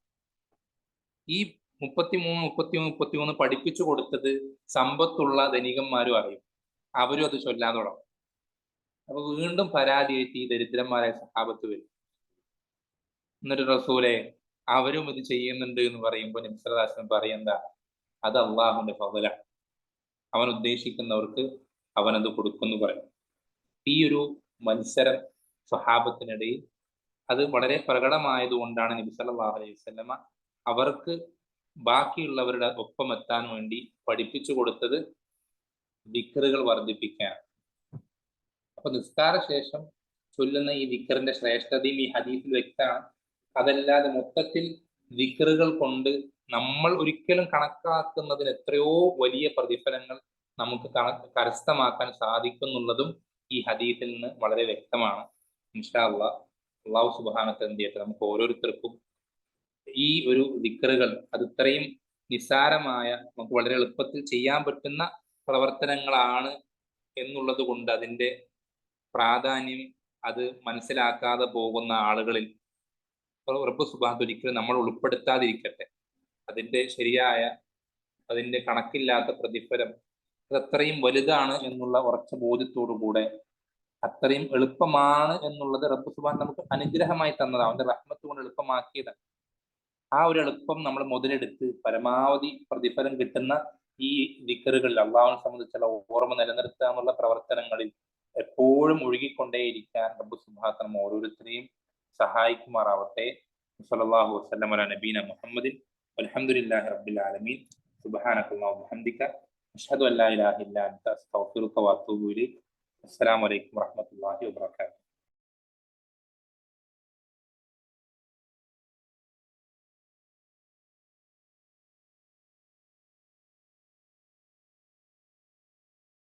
ഈ 33 പഠിപ്പിച്ചു കൊടുത്തത് സമ്പത്തുള്ള ധനികന്മാരും അറിയും. അവരും അത് ചൊല്ലാൻ തുടങ്ങും. അപ്പൊ വീണ്ടും പരാതിയായിട്ട് ഈ ദരിദ്രന്മാരായ സഹാബത്ത് വരും. എന്നിട്ട് റസൂലെ അവരും ഇത് ചെയ്യുന്നുണ്ട് എന്ന് പറയുമ്പോൾ നബി സല്ലല്ലാഹു അലൈഹി വസല്ലം പറയുന്നത് അത് അള്ളാഹുവിന്റെ ഫളലാണ്, അവൻ ഉദ്ദേശിക്കുന്നവർക്ക് അവനത് കൊടുക്കുന്നു പറയും. ഈ ഒരു മത്സരം സ്വഹാബത്തിനിടയിൽ അത് വളരെ പ്രകടമായതുകൊണ്ടാണ് നബി സല്ലല്ലാഹു അലൈഹി വസല്ലമ അവർക്ക് ബാക്കിയുള്ളവരുടെ ഒപ്പം എത്താൻ വേണ്ടി പഠിപ്പിച്ചു കൊടുത്തത് ദിക്റുകൾ വർദ്ധിപ്പിക്കാൻ. അപ്പൊ നിസ്കാര ശേഷം ചൊല്ലുന്ന ഈ ദിക്റിന്റെ ശ്രേഷ്ഠതയും ഈ ഹദീസിൽ വ്യക്തമാണ്. അതല്ലാതെ മൊത്തത്തിൽ ദിക്റുകൾ കൊണ്ട് നമ്മൾ ഒരിക്കലും കണക്കാക്കുന്നതിന് എത്രയോ വലിയ പ്രതിഫലങ്ങൾ നമുക്ക് കരസ്ഥമാക്കാൻ സാധിക്കുന്നുള്ളതും ഈ ഹദീസിൽ നിന്ന് വളരെ വ്യക്തമാണ്. ഇൻഷാ അല്ലാഹ്, അല്ലാഹു സുബ്ഹാനഹു വ തആല എന്ത് ചെയ്യട്ടെ, നമുക്ക് ഓരോരുത്തർക്കും ഈ ഒരു ദിക്റുകൾ അത് ഇത്രയും നിസ്സാരമായ, നമുക്ക് വളരെ എളുപ്പത്തിൽ ചെയ്യാൻ പറ്റുന്ന പ്രവർത്തനങ്ങളാണ് എന്നുള്ളത് കൊണ്ട് അതിന്റെ പ്രാധാന്യം അത് മനസ്സിലാക്കാതെ പോകുന്ന ആളുകളിൽ റബ്ബ് സുബ്ഹാനഹു ഒരിക്കലും നമ്മൾ ഉൾപ്പെടുത്താതിരിക്കട്ടെ. അതിന്റെ ശരിയായ, അതിന്റെ കണക്കില്ലാത്ത പ്രതിഫലം അത് അത്രയും വലുതാണ് എന്നുള്ള ഉറച്ച ബോധ്യത്തോടു കൂടെ, അത്രയും എളുപ്പമാണ് എന്നുള്ളത് റബ്ബ് സുബ്ഹാനഹു നമുക്ക് അനുഗ്രഹമായി തന്നതാണ്, അവന്റെ റഹ്മത്ത് കൊണ്ട് എളുപ്പമാക്കിയതാണ്. ആ ഒരു എളുപ്പം നമ്മൾ മുതലെടുത്ത് പരമാവധി പ്രതിഫലം കിട്ടുന്ന ഈ ദിക്റുകളിൽ അള്ളാഹുവിനെ സംബന്ധിച്ചുള്ള ഓർമ്മ നിലനിർത്തുക എന്നുള്ള പ്രവർത്തനങ്ങളിൽ എപ്പോഴും ഒഴുകിക്കൊണ്ടേയിരിക്കാൻ റബ്ബ് സുബ്ഹാനഹു നമ്മ ഓരോരുത്തരെയും സഹായിക്കുമാറാവട്ടെ. സ്വല്ലല്ലാഹു വസല്ലം അലാ നബീന മുഹമ്മദിൻ വൽഹംദുലില്ലാഹി റബ്ബിൽ ആലമീൻ. സുബ്ഹാനകല്ലാഹു വബിഹംദിക അഷ്ഹദു അൻ ലാ ഇലാഹ ഇല്ലാ അൻത അസ്തഗ്ഫിറുക വഅതൂബു ഇലൈക്. അസ്സലാമു അലൈക്കും വറഹ്മത്തുള്ളാഹി വബറകാതുഹു.